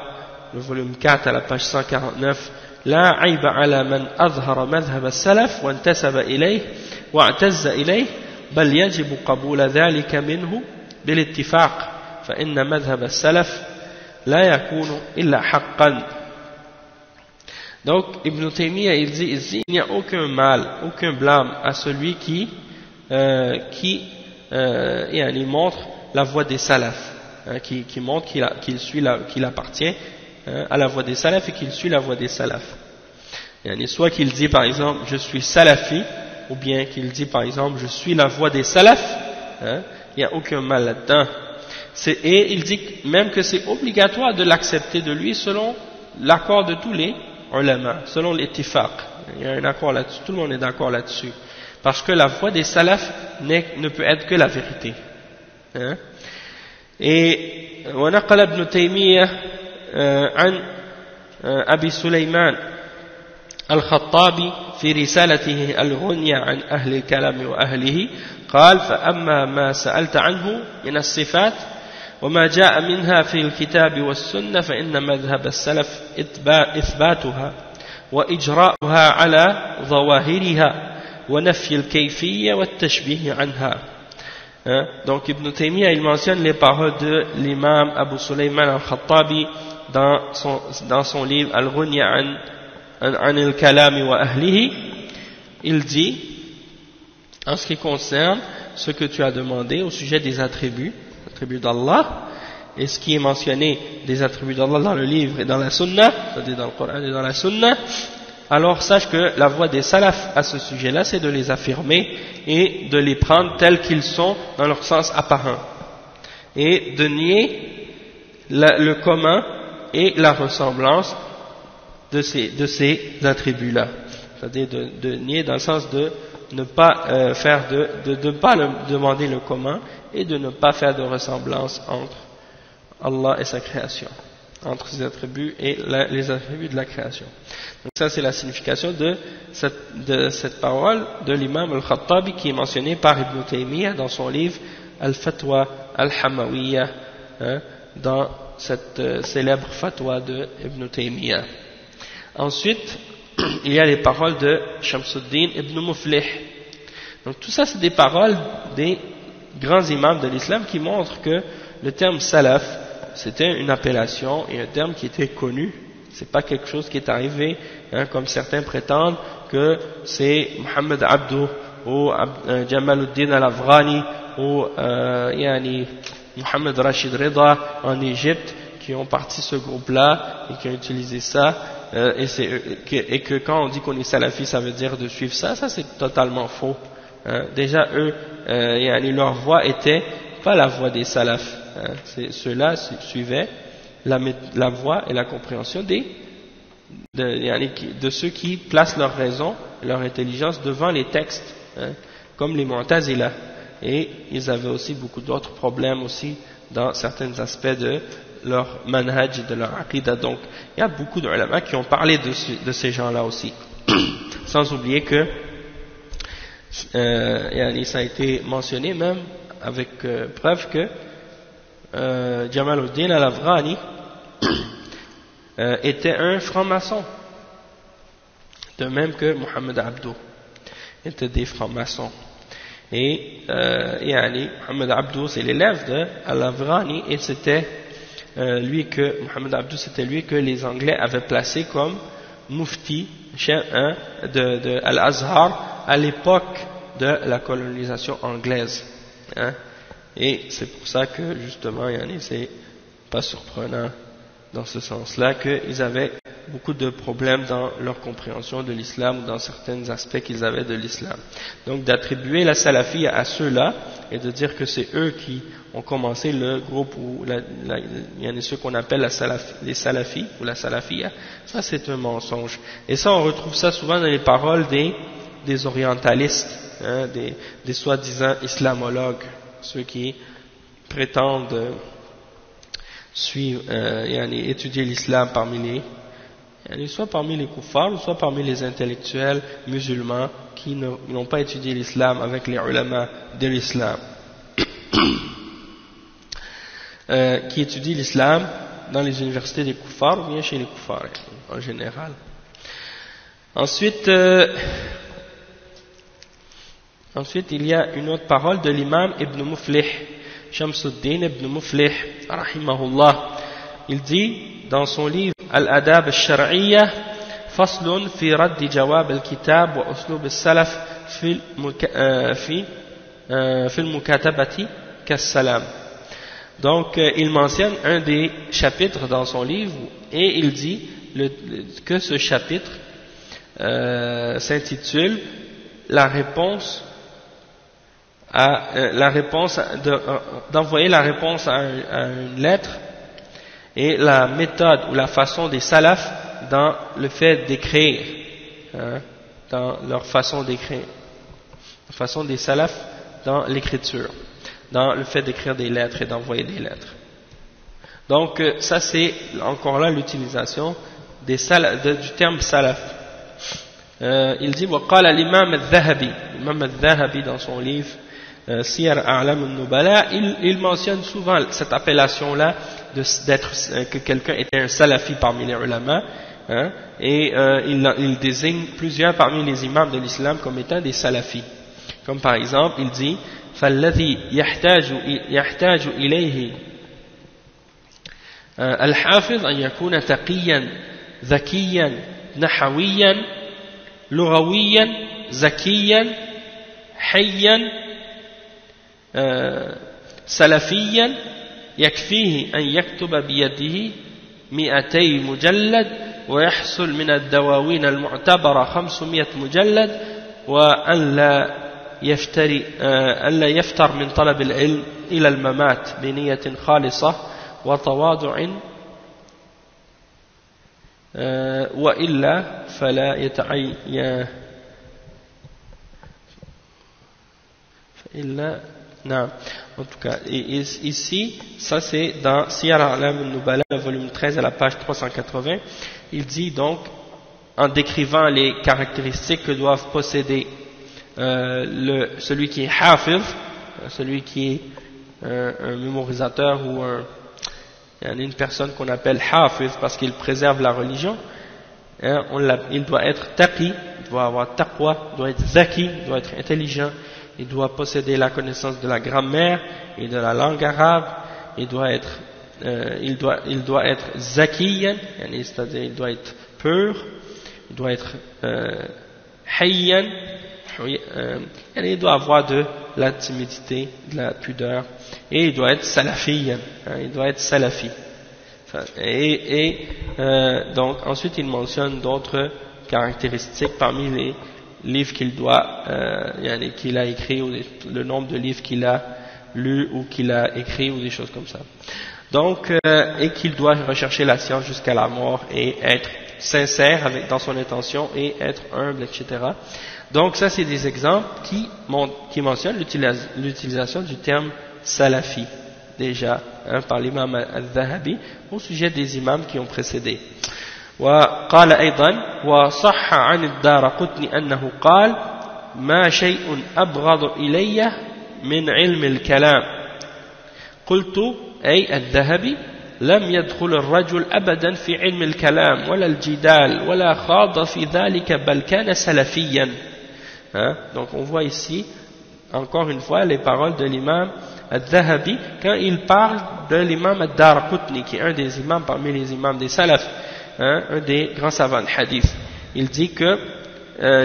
le volume 4 à la page 149, لا عيب على من أظهر مذهب السلف وانتسب إليه واعتز إليه بل يجب قبول ذلك منه بالاتفاق فإن مذهب السلف لا يكون إلا حقا. Donc Ibn Taymiyyah il dit il n'y a aucun mal, aucun blâme à celui qui montre la voie des salafs, qui montre qu'il appartient à la voie des salafs et qu'il suit la voie des salafs. Soit qu'il dit par exemple je suis salafi, ou bien qu'il dit par exemple je suis la voie des salafs, il n'y a aucun mal là-dedans. Et il dit même que c'est obligatoire de l'accepter de lui selon l'accord de tous les ulama, selon l'ittifaq. Il y a un accord là-dessus, tout le monde est d'accord là-dessus. Parce que la voie des salafs ne peut être que la vérité. Et ونقل ابن تيمية عن أبي سليمان الخطابي في رسالته الغنية عن أهل الكلام وأهله قال فأما ما سألت عنه من الصفات وما جاء منها في الكتاب والسنة فإن مذهب السلف إثباتها وإجراؤها على ظواهرها ونفي الكيفية والتشبيه عنها. Donc Ibn Taymiyyah il mentionne les paroles de l'imam Abu Sulayman al-Khattabi dans son livre Al-Ghunya an al-Kalami wa Ahlihi. Il dit, en ce qui concerne ce que tu as demandé au sujet des attributs d'Allah, et ce qui est mentionné des attributs d'Allah dans le livre et dans la Sunna, c'est-à-dire dans le Coran et dans la Sunna, alors sache que la voie des salaf à ce sujet-là, c'est de les affirmer et de les prendre tels qu'ils sont dans leur sens apparent, et de nier le commun et la ressemblance de ces attributs-là, c'est-à-dire de nier dans le sens de ne pas ne pas demander le commun et de ne pas faire de ressemblance entre Allah et sa création, entre ses attributs et les attributs de la création. Donc ça c'est la signification de cette parole de l'imam al-Khattabi qui est mentionnée par Ibn Taymiyyah dans son livre Al-Fatwa al-Hamawiyya, dans cette célèbre fatwa de Ibn Taymiyyah. Ensuite, il y a les paroles de Shamsuddin ibn Muflih. Donc tout ça c'est des paroles des grands imams de l'islam qui montrent que le terme salaf c'était une appellation et un terme qui était connu, c'est pas quelque chose qui est arrivé, comme certains prétendent que c'est Muhammad Abdou ou Jamaluddin al-Afghani ou Muhammad Rashid Rida en Égypte qui ont parti ce groupe-là et qui ont utilisé ça, et que quand on dit qu'on est salafi, ça veut dire de suivre ça c'est totalement faux. Déjà eux, leur voie était pas la voie des salafs, ceux-là suivaient la voie et la compréhension de ceux qui placent leur raison et leur intelligence devant les textes, comme les Mu'tazila. Et ils avaient aussi beaucoup d'autres problèmes aussi dans certains aspects de leur manhaj et de leur aqidah. Donc il y a beaucoup d'ulama qui ont parlé de ces gens-là aussi. Sans oublier que ça a été mentionné même avec preuve que Jamaluddin al-Afghani était un franc-maçon, de même que Muhammad Abdou était des francs-maçons. Et Muhammad Abdou c'est l'élève de al-Afghani, et c'était Muhammad Abdou c'était lui que les Anglais avaient placé comme mufti de Al-Azhar à l'époque de la colonisation anglaise, et c'est pour ça que justement c'est pas surprenant dans ce sens-là qu'ils avaient beaucoup de problèmes dans leur compréhension de l'islam ou dans certains aspects qu'ils avaient de l'islam. Donc d'attribuer la salafia à ceux-là et de dire que c'est eux qui ont commencé le groupe ou il y en a ceux qu'on appelle les salafis ou la salafia, ça c'est un mensonge. Et ça on retrouve ça souvent dans les paroles des orientalistes, des soi-disant islamologues, ceux qui prétendent étudier l'islam soit parmi les kuffars, soit parmi les intellectuels musulmans qui n'ont pas étudié l'islam avec les ulama de l'islam, qui étudient l'islam dans les universités des kuffars ou bien chez les kuffars en général. Ensuite, il y a une autre parole de l'imam Ibn Muflih, Shamsuddin Ibn Muflih, rahimahullah. Il dit dans son livre Al-Adab al-Shar'iyya, Faslun fi raddi jawab al-kitab wa uslub al-salaf fi al-mukatabati kas-salam. Donc il mentionne un des chapitres dans son livre et il dit que ce chapitre s'intitule d'envoyer la réponse à une lettre et la méthode ou la façon des salafs dans le fait d'écrire, dans leur façon d'écrire, la façon des salafs dans l'écriture, dans le fait d'écrire des lettres et d'envoyer des lettres. Donc ça c'est encore là l'utilisation du terme salaf. Il dit وقال الإمام الذهبي dans son livre Siyar A'lam al-Nubala, il mentionne souvent cette appellation-là que quelqu'un était un salafi parmi les ulama, et il désigne plusieurs parmi les imams de l'islam comme étant des salafis. Comme par exemple, il dit فالذي يحتاج إليه الحافظ أن يكون تقيا ذكيا نحويا لغويا زكيا حيا سلفيا يكفيه أن يكتب بيده 200 مجلد ويحصل من الدواوين المعتبرة 500 مجلد وأن لا يفتر من طلب العلم إلى الممات بنية خالصة وتواضع وإلا فلا يتعين Non. En tout cas, ici, ça c'est dans Siyar A'lam al-Nubala, volume 13 à la page 380. Il dit donc, en décrivant les caractéristiques que doivent posséder celui qui est hafiz, celui qui est un mémorisateur ou une personne qu'on appelle hafiz parce qu'il préserve la religion, il doit être taqi, il doit avoir taqwa, il doit être zaki, il doit être intelligent, il doit posséder la connaissance de la grammaire et de la langue arabe, il doit être zakiyan, c'est-à-dire il doit être pur, il doit être hayyan, il doit avoir de la timidité, de la pudeur, et il doit être salafiyan, il doit être salafi. Donc ensuite il mentionne d'autres caractéristiques parmi les livres qu'il a écrit, ou le nombre de livres qu'il a lus ou qu'il a écrit, ou des choses comme ça. Donc, et qu'il doit rechercher la science jusqu'à la mort et être sincère dans son intention et être humble, etc. Donc ça c'est des exemples qui mentionnent l'utilisation du terme salafi déjà par l'imam al-Dhahabi au sujet des imams qui ont précédé. وقال أيضا وصح عن الدارقطني أنه قال ما شيء أبغض إلي من علم الكلام قلت أي الذهبي لم يدخل الرجل أبدا في علم الكلام ولا الجدال ولا خاض في ذلك بل كان سلفيا. Donc on voit ici encore une fois les paroles de l'imam al-Dhahabi quand il parle de l'imam al-Daraqutni qui est un des imams parmi les imams des salaf, un des grands savants de hadith. Il dit que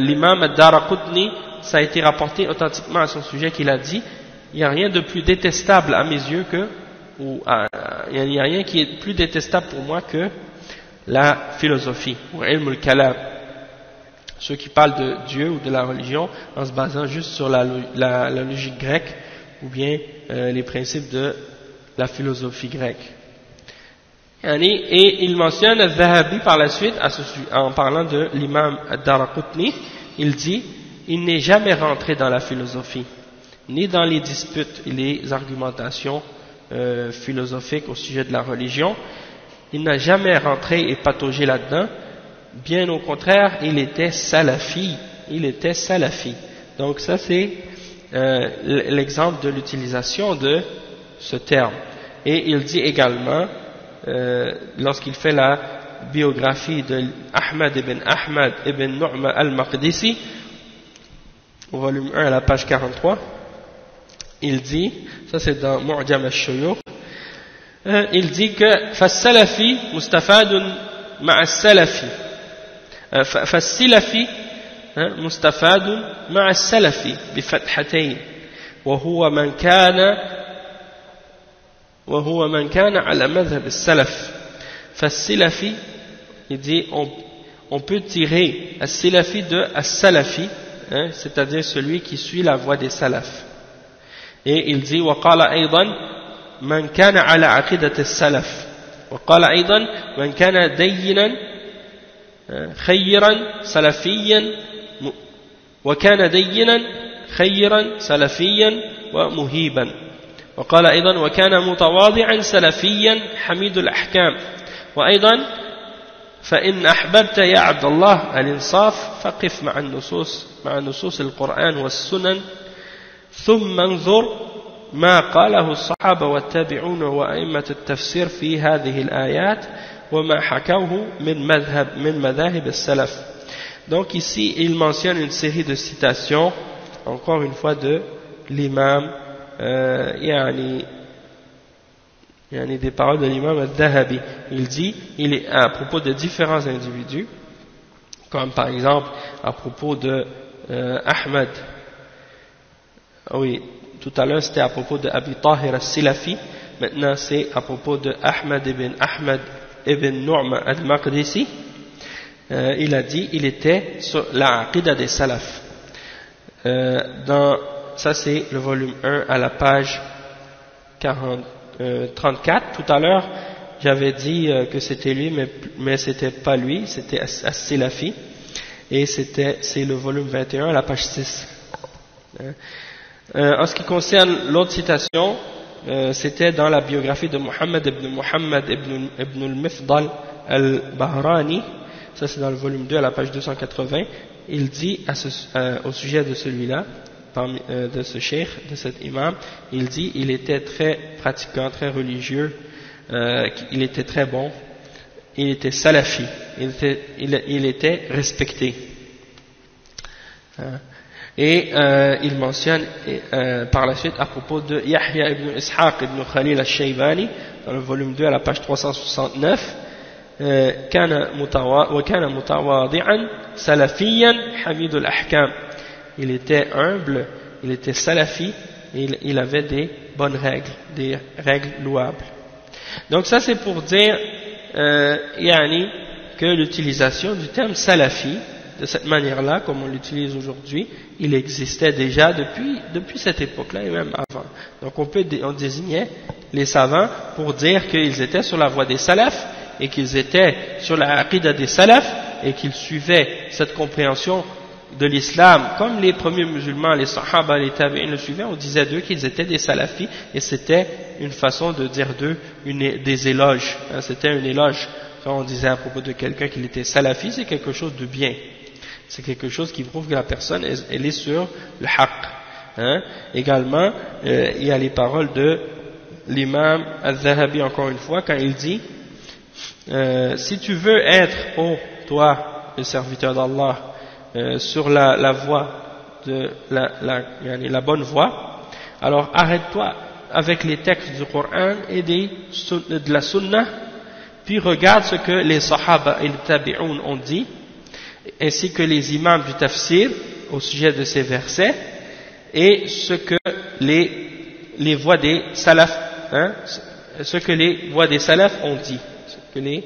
l'imam al-Daraqutni, ça a été rapporté authentiquement à son sujet qu'il a dit il n'y a rien de plus détestable à mes yeux il n'y a rien qui est plus détestable pour moi que la philosophie ou ilm al-kalam, ceux qui parlent de Dieu ou de la religion en se basant juste sur la logique grecque ou bien les principes de la philosophie grecque. Et il mentionne al-Dhahabi par la suite en parlant de l'imam al-Daraqutni, il dit il n'est jamais rentré dans la philosophie ni dans les disputes et les argumentations philosophiques au sujet de la religion. Il n'a jamais rentré et pataugé là-dedans, bien au contraire, il était salafi. Donc ça c'est l'exemple de l'utilisation de ce terme. Et il dit également lorsqu'il fait la biographie de Ahmad ibn Nu'ma al-Maqdisi au volume 1 à la page 43, il dit, ça c'est dans Mu'jam al-Shuyukh, il dit que فالسلفي مستفاد مع السلفي فالسلفي مستفاد مع السلفي بفتحتين وهو من كان على مذهب السلف. فالسلفي, il dit on peut tirer as-Silafi de as-Salafi, c'est-à-dire celui qui suit la voie des salafs. Et il dit وقال أيضا من كان على عقيدة السلف وقال أيضا من كان دينا خيرا سلفيا وكان دينا خيرا سلفيا ومهيبا وقال أيضا وكان متواضعا سلفيا حميد الأحكام وأيضا فإن أحببت يا عبد الله الإنصاف فقف مع نصوص القرآن والسنن ثم انظر ما قاله الصحابة والتابعون وأئمة التفسير في هذه الآيات وما حكوه من مذاهب السلف. Donc ici il mentionne une série de citations encore une fois de l'imam des paroles de l'imam al-Dhahabi. Il dit, il est à propos de différents individus, comme par exemple à propos de Ahmad. Oui, tout à l'heure c'était à propos de Abi Tahir al-Silafi, maintenant c'est à propos de Ahmad ibn Nu'ma al-Maqdisi. il a dit, il était sur la aqida des salaf. Ça c'est le volume 1 à la page 34. Tout à l'heure, j'avais dit que c'était lui, mais c'était pas lui, c'était As-Silafi. Et c'est le volume 21 à la page 6. En ce qui concerne l'autre citation, c'était dans la biographie de Muhammad ibn al-Mifdal al-Bahrani. Ça c'est dans le volume 2 à la page 280. Il dit au sujet de celui-là, de ce cheikh, de cet imam, il dit il était très pratiquant, très religieux, il était très bon, il était salafi, il était respecté. Et il mentionne par la suite à propos de Yahya ibn Ishaq ibn Khalil al-Shaybani dans le volume 2 à la page 369. كان متواضعا سلفيا حميد الأحكام. Il était humble, il était salafi, et il avait des bonnes règles, des règles louables. Donc ça c'est pour dire que l'utilisation du terme salafi de cette manière-là, comme on l'utilise aujourd'hui, il existait déjà depuis cette époque-là et même avant. Donc on désignait les savants pour dire qu'ils étaient sur la voie des salafs et qu'ils étaient sur la aqida des salafs et qu'ils suivaient cette compréhension de l'islam comme les premiers musulmans, les sahaba, les tabi'in le suivaient. On disait d'eux qu'ils étaient des salafis et c'était une façon de dire d'eux des éloges. C'était un éloge. Quand on disait à propos de quelqu'un qu'il était salafi, c'est quelque chose de bien. C'est quelque chose qui prouve que la personne elle est sur le haqq. Également, il y a les paroles de l'imam al-Zahabi encore une fois quand il dit si tu veux être, toi, le serviteur d'Allah, sur la voie de la bonne voie, alors arrête-toi avec les textes du Coran et de la Sunna, puis regarde ce que les Sahaba et les Tabi'un ont dit, ainsi que les imams du tafsir au sujet de ces versets, et ce que les voix des salafs, ce que les voix des salafs ont dit, ce que les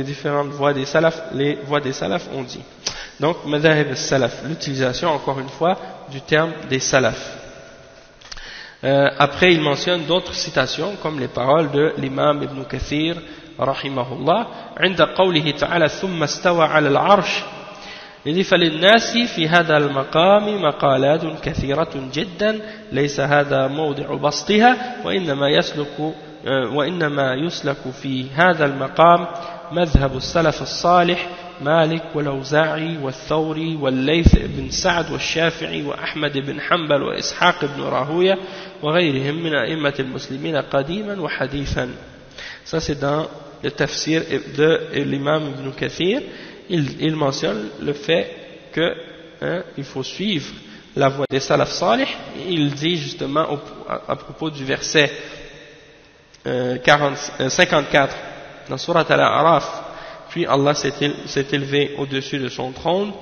différentes voix des salafs ont dit. Donc, madhahib al-salaf, l'utilisation encore une fois du terme des salafs. Après, il mentionne d'autres citations comme les paroles de l'imam Ibn Kathir rahimahullah عند قوله تعالى ثم استوى على العرش فللناس في هذا المقام مقالات كثيرة جدا ليس هذا موضع بسطها وإنما يسلك في هذا المقام مذهب السلف الصالح مالك والأوزاعي والثوري والليث بن سعد والشافعي وأحمد بن حنبل وإسحاق بن راهوية وغيرهم من أئمة المسلمين قديما وحديثا. Ça c'est dans le tafsir de l'imam Ibn Kathir. Il mentionne le fait que il faut suivre la voie des salaf salih. Il dit justement à propos du verset 54 dans Surat Al-A'raf, puis Allah s'est élevé au-dessus de son trône.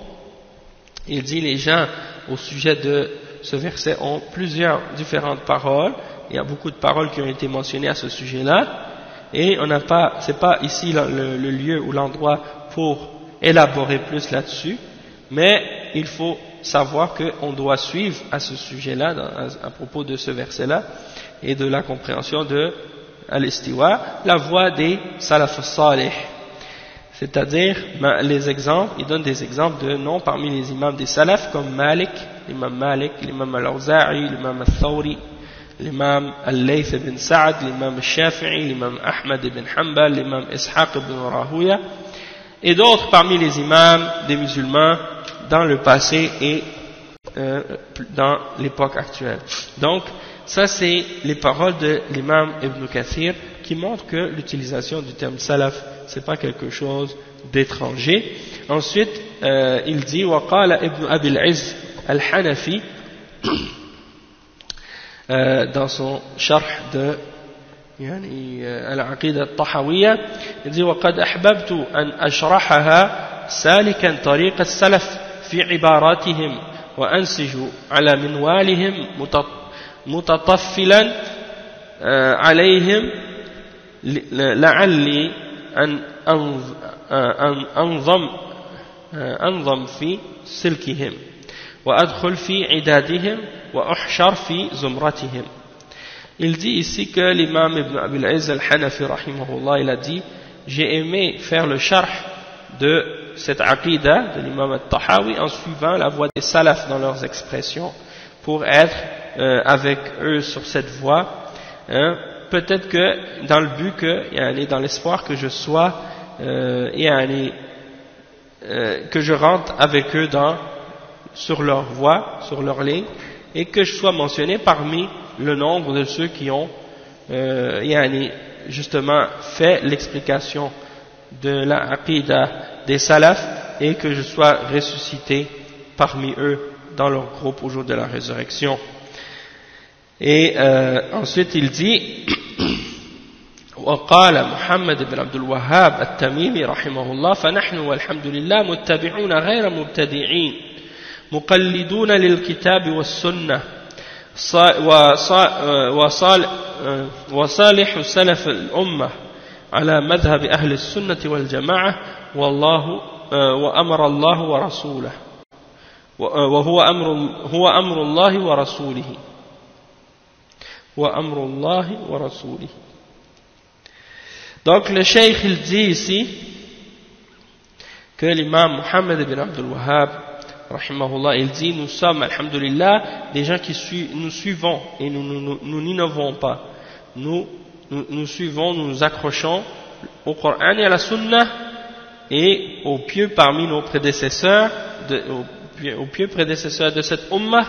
Il dit les gens au sujet de ce verset ont plusieurs différentes paroles. Il y a beaucoup de paroles qui ont été mentionnées à ce sujet-là. Et c'est pas ici le lieu ou l'endroit pour élaborer plus là-dessus, mais il faut savoir qu'on doit suivre à ce sujet-là, à propos de ce verset-là, et de la compréhension de Al-Istiwa, la voie des salaf salih. C'est-à-dire, les exemples, il donne des exemples de noms parmi les imams des salaf, comme Malik, l'imam Al-Awza'i, l'imam Al-Thawri, l'imam Al-Layth ibn Sa'd, l'imam Al-Shafi'i, l'imam Ahmad ibn Hanbal, l'imam Ishaq ibn Rahuya, et d'autres parmi les imams des musulmans dans le passé et dans l'époque actuelle. Donc, ça c'est les paroles de l'imam Ibn Kathir qui montrent que l'utilisation du terme salaf, c'est pas quelque chose d'étranger. Ensuite, il dit وقال ابن أبي العز الحنفي dans son sharh de العقيدة الطحاوية, il dit وقد أحببت أن أشرحها سالكا طريق السلف في عباراتهم وأنسج على منوالهم متطفلا عليهم لعلي أنظم في سلكهم وأدخل في عدادهم وأحشر في زمرتهم. Il dit ici que l'imam Ibn Abil Izz al-Hanafi rahimahullah, il a dit: j'ai aimé faire le sharh de cette aqidah de l'imam al-Tahawi en suivant la voie des salafs dans leurs expressions pour être avec eux sur cette voie, hein, peut-être que dans le but que, dans l'espoir que je sois que je rentre avec eux sur leur voie, sur leur ligne, et que je sois mentionné parmi le nombre de ceux qui ont justement fait l'explication de la aqidah des salafs, et que je sois ressuscité parmi eux dans leur groupe au jour de la résurrection. Et ensuite il dit: وقال محمد بن عبد الوهاب التميمي رحمه الله: فنحن والحمد لله متبعون غير مبتدعين مقلدون للكتاب والسنة وصالح سلف الأمة على مذهب أهل السنة والجماعة والله وأمر الله ورسوله وهو أمر الله ورسوله وأمر الله ورسوله. Donc le cheikh il dit ici que l'imam Muhammad ibn Abdul Wahhab rahimahullah, il dit: nous sommes, alhamdulillah, des gens qui nous suivons et nous n'innovons pas. Nous suivons, nous nous accrochons au Coran et à la Sunna et aux pieux parmi nos prédécesseurs, aux pieux prédécesseurs de cette ummah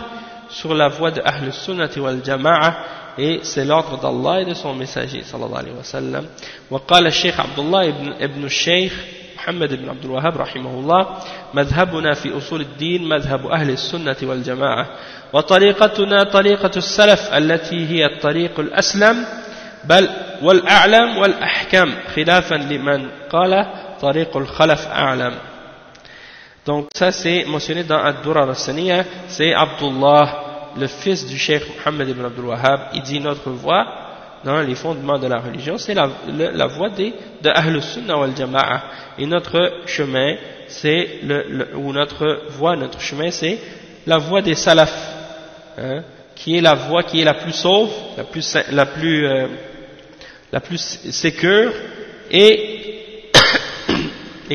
sur la voie de Ahl Sunnati wal Jama'a, et c'est l'ordre d'Allah et de son messager sallallahu alayhi wa sallam. وقال الشيخ عبد الله ابن الشيخ محمد بن عبد الوهاب رحمه الله: مذهبنا في أصول الدين مذهب أهل السنة والجماعة وطريقتنا طريقة السلف التي هي الطريق الأسلم بل والأعلم والأحكم خلافا لمن قال طريق الخلف أعلم. Donc ça c'est mentionné dans Ad-Durar al-Saniyah, c'est Abdullah, le fils du cheikh Muhammad ibn Abdul Wahhab. Il dit: notre voie dans les fondements de la religion, c'est la voie de Ahl Sunnah wal Jama'a, et notre chemin c'est notre voie, notre chemin c'est la voie des salafs, hein, qui est la voie qui est la plus sauve, la plus sécure et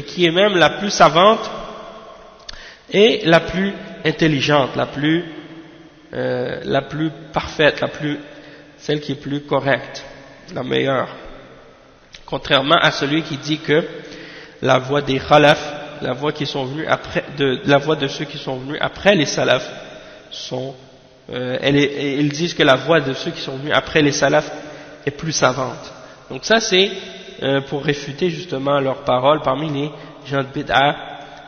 qui est même la plus savante et la plus intelligente, la plus parfaite, celle qui est plus correcte, la meilleure. Contrairement à celui qui dit que la voie des khalaf, la voie qui sont venus après, la voie de ceux qui sont venus après les salafs, ils disent que la voie de ceux qui sont venus après les salafs est plus savante. Donc ça c'est pour réfuter justement leurs paroles parmi les gens de bid'a,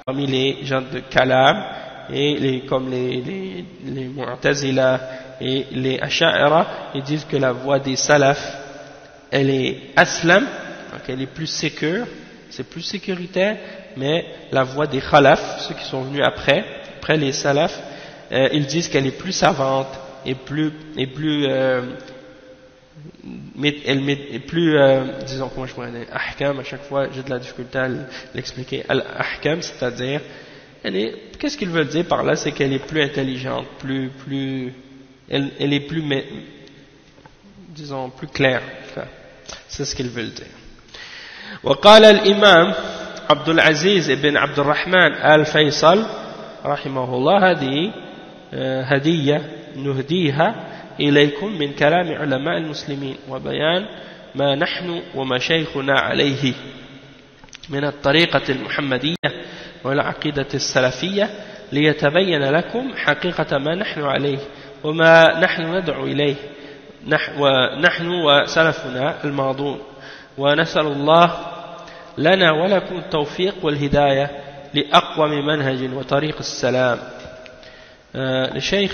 parmi les gens de kalam, et comme les Mu'tazila et les Asha'ira, ils disent que la voie des salafs elle est aslam, donc elle est plus sécure, c'est plus sécuritaire, mais la voie des khalaf, ceux qui sont venus après les salafs, ils disent qu'elle est plus savante et plus disons, comment je pourrais dire, ahkam, à chaque fois j'ai de la difficulté à l'expliquer. Al-ahkam, c'est-à-dire, qu'est-ce qu'ils veulent dire par là? C'est qu'elle est plus intelligente, elle est plus, disons, plus claire. Enfin, c'est ce qu'ils veulent dire. وقال الإمام عبد العزيز بن عبد الرحمن آل فيصل رحمه الله: هذه هدية نهديها إليكم من كلام علماء المسلمين وبيان ما نحن ومشايخنا عليه من الطريقة المحمدية والعقيدة السلفية ليتبين لكم حقيقة ما نحن عليه وما نحن ندعو إليه ونحن وسلفنا الماضون، ونسأل الله لنا ولكم التوفيق والهداية لأقوم منهج وطريق السلام. Le cheikh,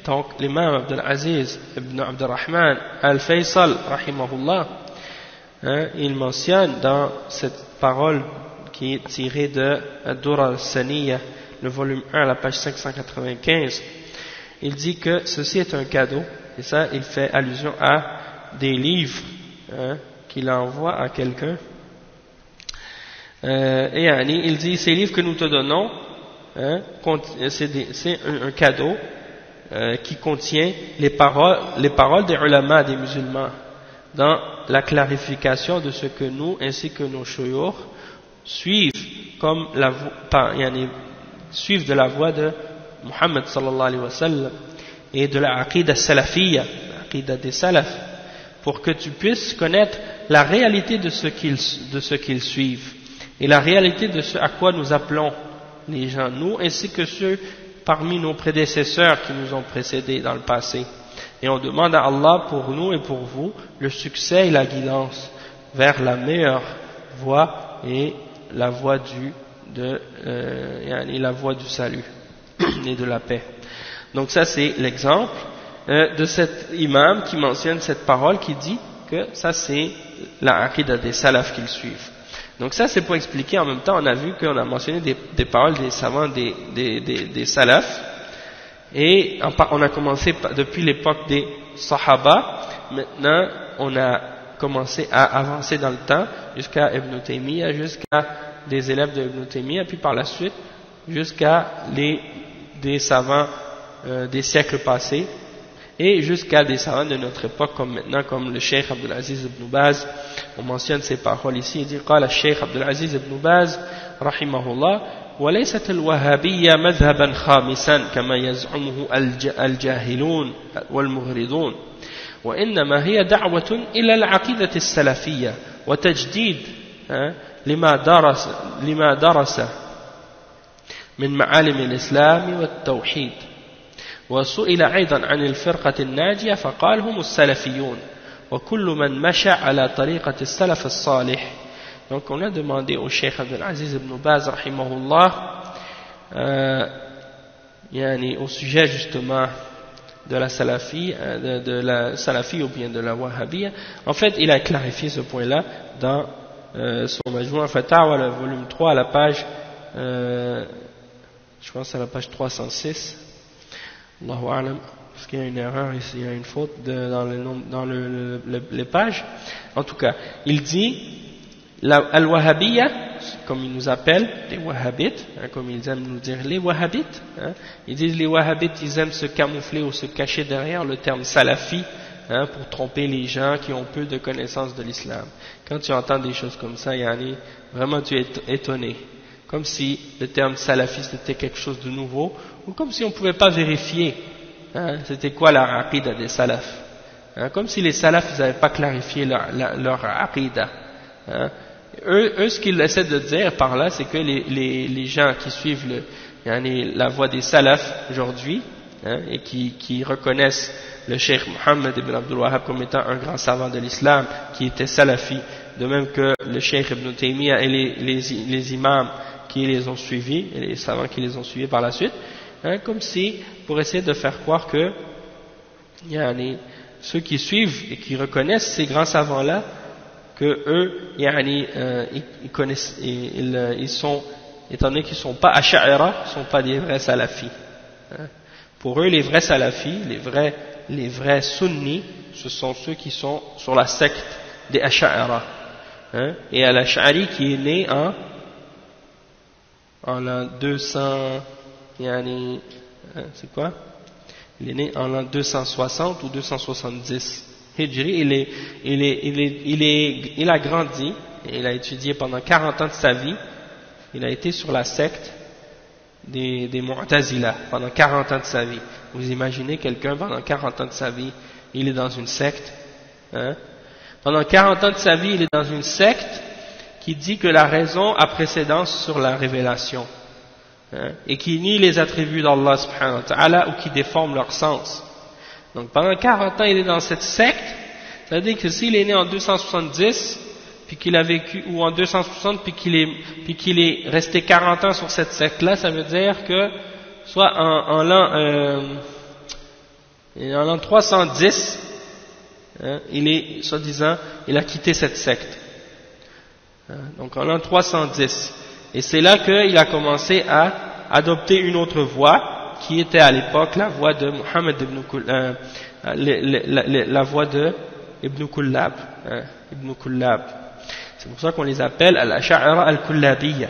donc l'imam Abdul Aziz ibn Abd al-Rahman al-Faysal rahimahullah, il mentionne dans cette parole qui est tirée de Ad-Durar al-Saniyah, le volume 1 à la page 595, il dit que ceci est un cadeau, et ça il fait allusion à des livres qu'il envoie à quelqu'un Et il dit, ces livres que nous te donnons, hein, c'est un cadeau qui contient les paroles des ulama, des musulmans, dans la clarification de ce que nous ainsi que nos shuyukh suivent comme suivent de la voie de Muhammad sallallahu alayhi wa sallam et de la aqidah salafiyya, l'aqidah des salafs, pour que tu puisses connaître la réalité de ce qu'ils suivent et la réalité de ce à quoi nous appelons les gens, nous ainsi que ceux parmi nos prédécesseurs qui nous ont précédés dans le passé. Et on demande à Allah pour nous et pour vous le succès et la guidance vers la meilleure voie et la voie la voie du salut et de la paix. Donc ça c'est l'exemple de cet imam qui mentionne cette parole qui dit que ça c'est la aqidah des salafs qu'ils suivent. Donc ça c'est pour expliquer, en même temps on a vu qu'on a mentionné des paroles des savants des salafs, et on a commencé depuis l'époque des sahaba. Maintenant on a commencé à avancer dans le temps jusqu'à Ibn Taymiyyah, jusqu'à des élèves de Ibn Taymiyyah, puis par la suite jusqu'à des savants des siècles passés, et jusqu'à des savants de notre époque comme maintenant, comme le Cheikh Abdul Aziz ibn Baz. On mentionne ces paroles ici, il dit قال الشيخ عبد العزيز بن باز رحمه الله وليست الوهابية مذهبا خامسا كما يزعمه الجاهلون والمغرضون، وإنما هي دعوة إلى العقيدة السلفية وتجديد لما درس من معالم الإسلام والتوحيد. وسئل أيضا عن الفرقة الناجية فقال هم السلفيون وكل من مشى على طريقة السلف الصالح. Donc on a demandé au Cheikh Abdul Aziz ibn Baz rahimahullah au sujet justement de la salafi, de la salafi ou bien de la wahhabiyya. En fait il a clarifié ce point là dans son Majmou' Fatawa, le volume 3, à la page je pense à la page 306. Allahu a'lam, parce qu'il y a une erreur ici, il y a une faute dans les pages. En tout cas, il dit Al-Wahhabiyya, comme ils nous appellent, les Wahhabites, comme ils aiment nous dire les Wahhabites, ils disent les Wahhabites, ils aiment se camoufler ou se cacher derrière le terme salafi, pour tromper les gens qui ont peu de connaissances de l'islam. Quand tu entends des choses comme ça, vraiment tu es étonné, comme si le terme salafiste était quelque chose de nouveau, ou comme si on ne pouvait pas vérifier c'était quoi la aqidah des salafs, comme si les salafs n'avaient pas clarifié leur aqidah. Eux, ce qu'ils essaient de dire par là, c'est que les gens qui suivent la voie des salafs aujourd'hui, et qui reconnaissent le Cheikh Mohammed ibn Abdul Wahhab comme étant un grand savant de l'islam, qui était salafi, de même que le Cheikh Ibn Taymiyyah et les imams qui les ont suivis, et les savants qui les ont suivis par la suite, comme si, pour essayer de faire croire que ceux qui suivent et qui reconnaissent ces grands savants-là, que eux, ils connaissent, ils sont, étant donné qu'ils ne sont pas ash'ara, ils ne sont pas des vrais salafis. Pour eux, les vrais salafis, les vrais sunnis, ce sont ceux qui sont sur la secte des ash'ara. Et al-Ash'ari qui est né en l'an 200, c'est quoi? Il est né en l'an 260 ou 270 Hijri. Il a grandi et il a étudié pendant 40 ans de sa vie. Il a été sur la secte des Mu'tazila pendant 40 ans de sa vie. Vous imaginez quelqu'un pendant 40 ans de sa vie, il est dans une secte, Pendant 40 ans de sa vie, il est dans une secte qui dit que la raison a précédence sur la révélation, et qui nie les attributs d'Allah subhanahu wa ta'ala ou qui déforme leur sens. Donc pendant 40 ans il est dans cette secte, ça veut dire que s'il est né en 270 puis qu'il a vécu, ou en 260 puis qu'il est resté 40 ans sur cette secte là, ça veut dire que soit en l'an 310 il est, soi-disant, il a quitté cette secte, donc en l'an 310. Et c'est là qu'il a commencé à adopter une autre voie, qui était à l'époque la voie de Muhammad ibn Kullab, la voie de Ibn Kullab, C'est pour ça qu'on les appelle al-ash'ara al-kullabiyya.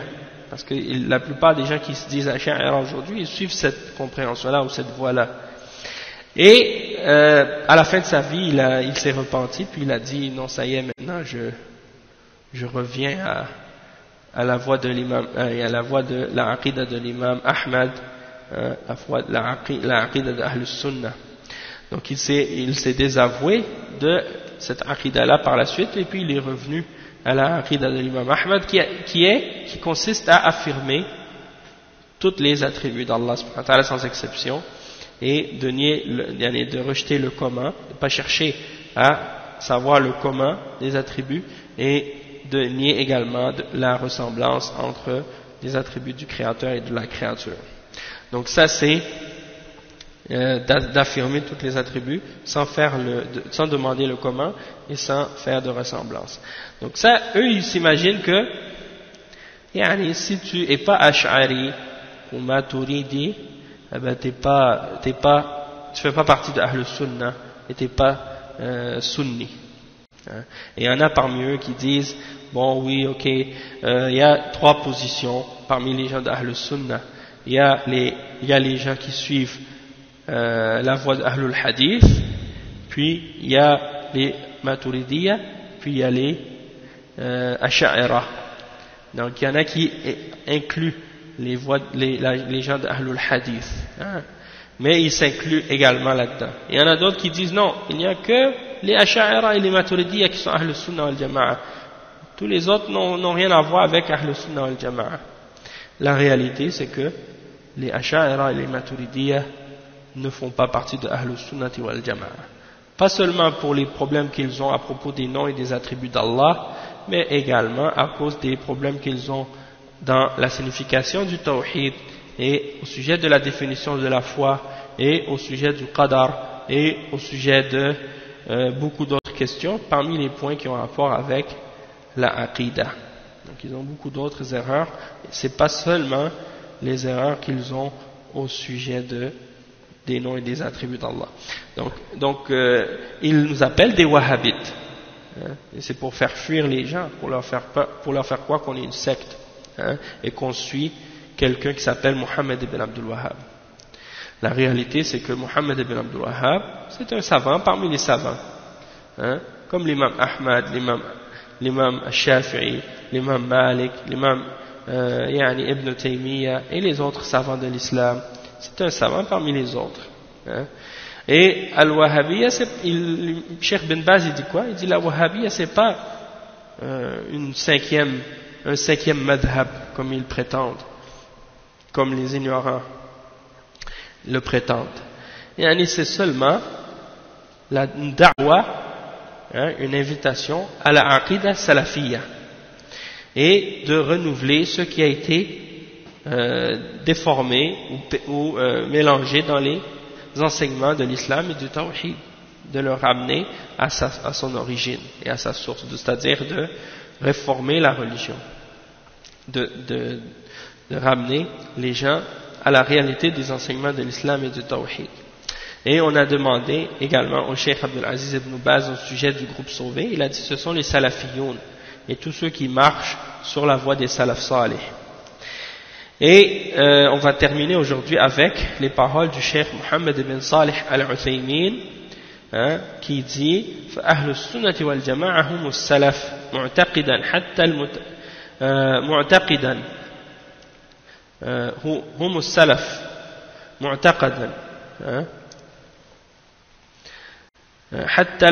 Parce que la plupart des gens qui se disent ash'ara aujourd'hui, ils suivent cette compréhension-là ou cette voie-là. Et à la fin de sa vie, il s'est repenti, puis il a dit non, ça y est, maintenant je reviens à la voie de l'imam, à la voie de la aqida de l'imam Ahmad, la aqida de Ahl Sunnah. Donc il s'est désavoué de cette aqida-là par la suite, et puis il est revenu à la aqida de l'imam Ahmad, qui consiste à affirmer tous les attributs d'Allah subhanahu wa ta'ala sans exception, et de rejeter le commun, de ne pas chercher à savoir le commun des attributs, et de nier également la ressemblance entre les attributs du Créateur et de la créature. Donc ça c'est d'affirmer tous les attributs sans demander le commun et sans faire de ressemblance. Donc ça, eux ils s'imaginent que si tu es pas Ash'ari ou Maturidi, eh ben tu fais pas partie de Ahl Sunnah et t'es pas Sunni. Et il y en a parmi eux qui disent bon oui ok, il y a 3 positions parmi les gens d'Ahl Sunnah. Il y a les gens qui suivent la voie d'Ahlul Hadith, puis il y a les Maturidiyya, puis il y a les Ash'ara. Donc il y en a qui incluent les gens d'Ahlul Hadith, mais ils s'incluent également là-dedans. Il y en a d'autres qui disent non, il n'y a que les Ash'ara et les Maturidiyya qui sont Ahlus Sunnah wal Jama'a. Tous les autres n'ont rien à voir avec Ahlus Sunnah wal Jama'a. La réalité c'est que les Ash'ara et les Maturidiyya ne font pas partie de Ahlus Sunnah wal Jama'a. Pas seulement pour les problèmes qu'ils ont à propos des noms et des attributs d'Allah, mais également à cause des problèmes qu'ils ont dans la signification du tawhid, et au sujet de la définition de la foi, et au sujet du qadar, et au sujet de beaucoup d'autres questions parmi les points qui ont rapport avec la aqida. Donc ils ont beaucoup d'autres erreurs, c'est pas seulement les erreurs qu'ils ont au sujet des noms et des attributs d'Allah. Donc ils nous appellent des wahhabites, et c'est pour faire fuir les gens, pour leur faire croire qu'on est une secte, et qu'on suit quelqu'un qui s'appelle Muhammad ibn Abdul Wahhab. La réalité c'est que Muhammad ibn Abdul Wahhab c'est un savant parmi les savants, comme l'imam Ahmad, l'imam Shafi'i, l'imam Malik, l'imam Ibn Taymiyyah et les autres savants de l'islam. C'est un savant parmi les autres. Et Al-Wahhabiyya, Cheikh bin Baz il dit quoi? Il dit la Wahhabiyya c'est pas un cinquième madhab comme ils prétendent, comme les ignorants le prétendent. Et c'est seulement une da'wa, une invitation à la aqida salafiyya, et de renouveler ce qui a été déformé ou mélangé dans les enseignements de l'islam et du tawhid, de le ramener à son origine et à sa source, c'est-à-dire de réformer la religion, de ramener les gens à la réalité des enseignements de l'islam et du tawhid. Et on a demandé également au Cheikh Abdul Aziz ibn Baz au sujet du groupe sauvé, il a dit ce sont les salafiyoun et tous ceux qui marchent sur la voie des salaf salih. Et on va terminer aujourd'hui avec les paroles du Cheikh Mohammed ibn Salih al-Uthaymin, qui dit فأهل السنة والجماعة هم السلف معتقدا حتى معتقدا هم السلف معتقدا حتى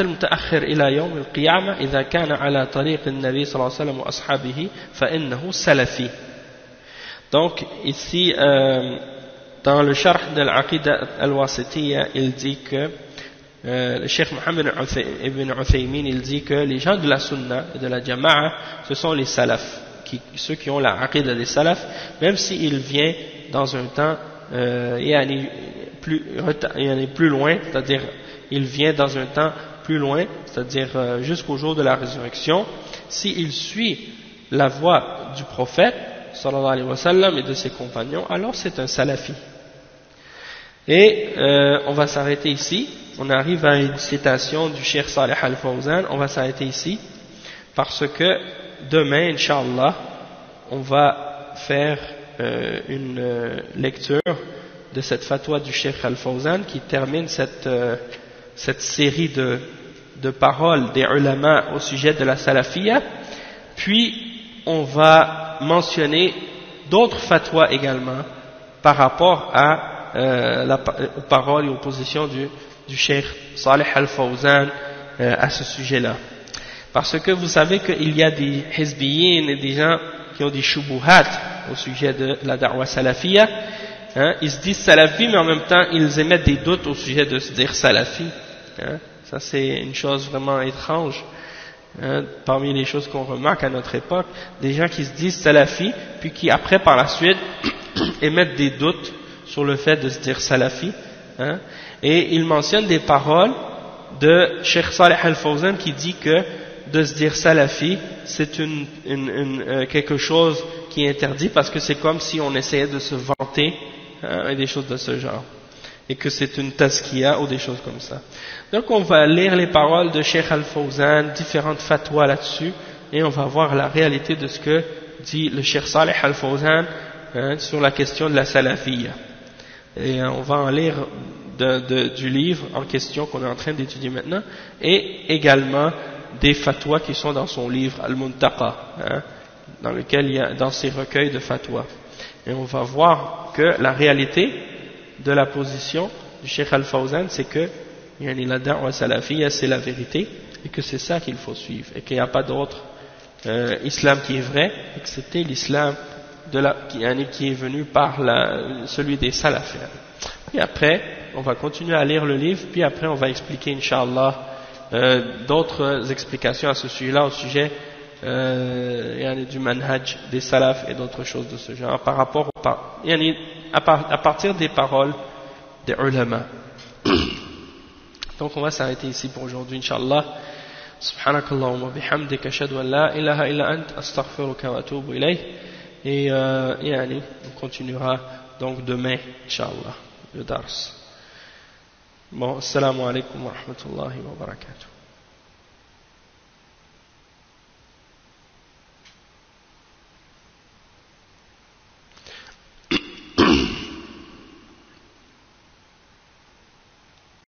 المتأخر إلى يوم القيامة إذا كان على طريق النبي صلى الله عليه وسلم وأصحابه فإنه سلفي. Donc ici dans le sharh de l'Aqida al-Wasitiyya, il dit que le Cheikh Mohammed ibn Uthaymin, il dit que les gens de la Sunna et de la Jama'a, ce sont les salafs, ceux qui ont la Aqida des salafs, même s'il vient dans un temps plus loin, c'est-à-dire il vient dans un temps plus loin, c'est-à-dire jusqu'au jour de la résurrection, s'il suit la voie du prophète sallallahu alayhi wa sallam et de ses compagnons, alors c'est un salafi. Et on va s'arrêter ici. on arrive à une citation du Cheikh Salih Al-Fawzan. On va s'arrêter ici parce que demain, Inch'Allah, on va faire une lecture de cette fatwa du Cheikh Al-Fawzan qui termine cette série de paroles des ulama au sujet de la salafiyya. Puis on va mentionner d'autres fatwas également par rapport aux paroles et aux positions du Cheikh Salih Al-Fawzan à ce sujet-là. Parce que vous savez qu'il y a des hizbiyin et des gens qui ont des shubuhat au sujet de la da'wa salafiyya. Ils se disent salafi, mais en même temps ils émettent des doutes au sujet de se dire salafi. Ça c'est une chose vraiment étrange. Parmi les choses qu'on remarque à notre époque, des gens qui se disent salafi, puis qui après par la suite émettent des doutes sur le fait de se dire salafi. Et ils mentionnent des paroles de Cheikh Salih Al-Fawzan qui dit que de se dire salafi, c'est quelque chose qui est interdit parce que c'est comme si on essayait de se vanter et des choses de ce genre. Et que c'est une tazkiya ou des choses comme ça. Donc on va lire les paroles de Cheikh Al-Fawzan, différentes fatwas là-dessus, et on va voir la réalité de ce que dit le Cheikh Salih Al-Fawzan sur la question de la salafiyya. Et on va en lire du livre en question qu'on est en train d'étudier maintenant, et également des fatwas qui sont dans son livre Al-Muntaqa, dans lequel il y a dans ses recueils de fatwas. Et on va voir que la réalité de la position du Cheikh Al-Fawzan, c'est que la da'wa salafiyya c'est la vérité et que c'est ça qu'il faut suivre et qu'il n'y a pas d'autre islam qui est vrai excepté l'islam qui est venu par celui des salafis. Puis après on va continuer à lire le livre, puis après on va expliquer Inch'Allah d'autres explications à ce sujet-là, au sujet du manhaj des salafs et d'autres choses de ce genre par rapport à partir des paroles des ulama. Donc on va s'arrêter ici pour aujourd'hui, Inch'Allah. Subhanakallahumma bihamdika ashhadu an la ilaha illa ant astaghfiruka wa atubu ilayh. Et on continuera donc demain, Inch'Allah, le dars. Bon, assalamu alaikum wa rahmatullahi wa barakatuh.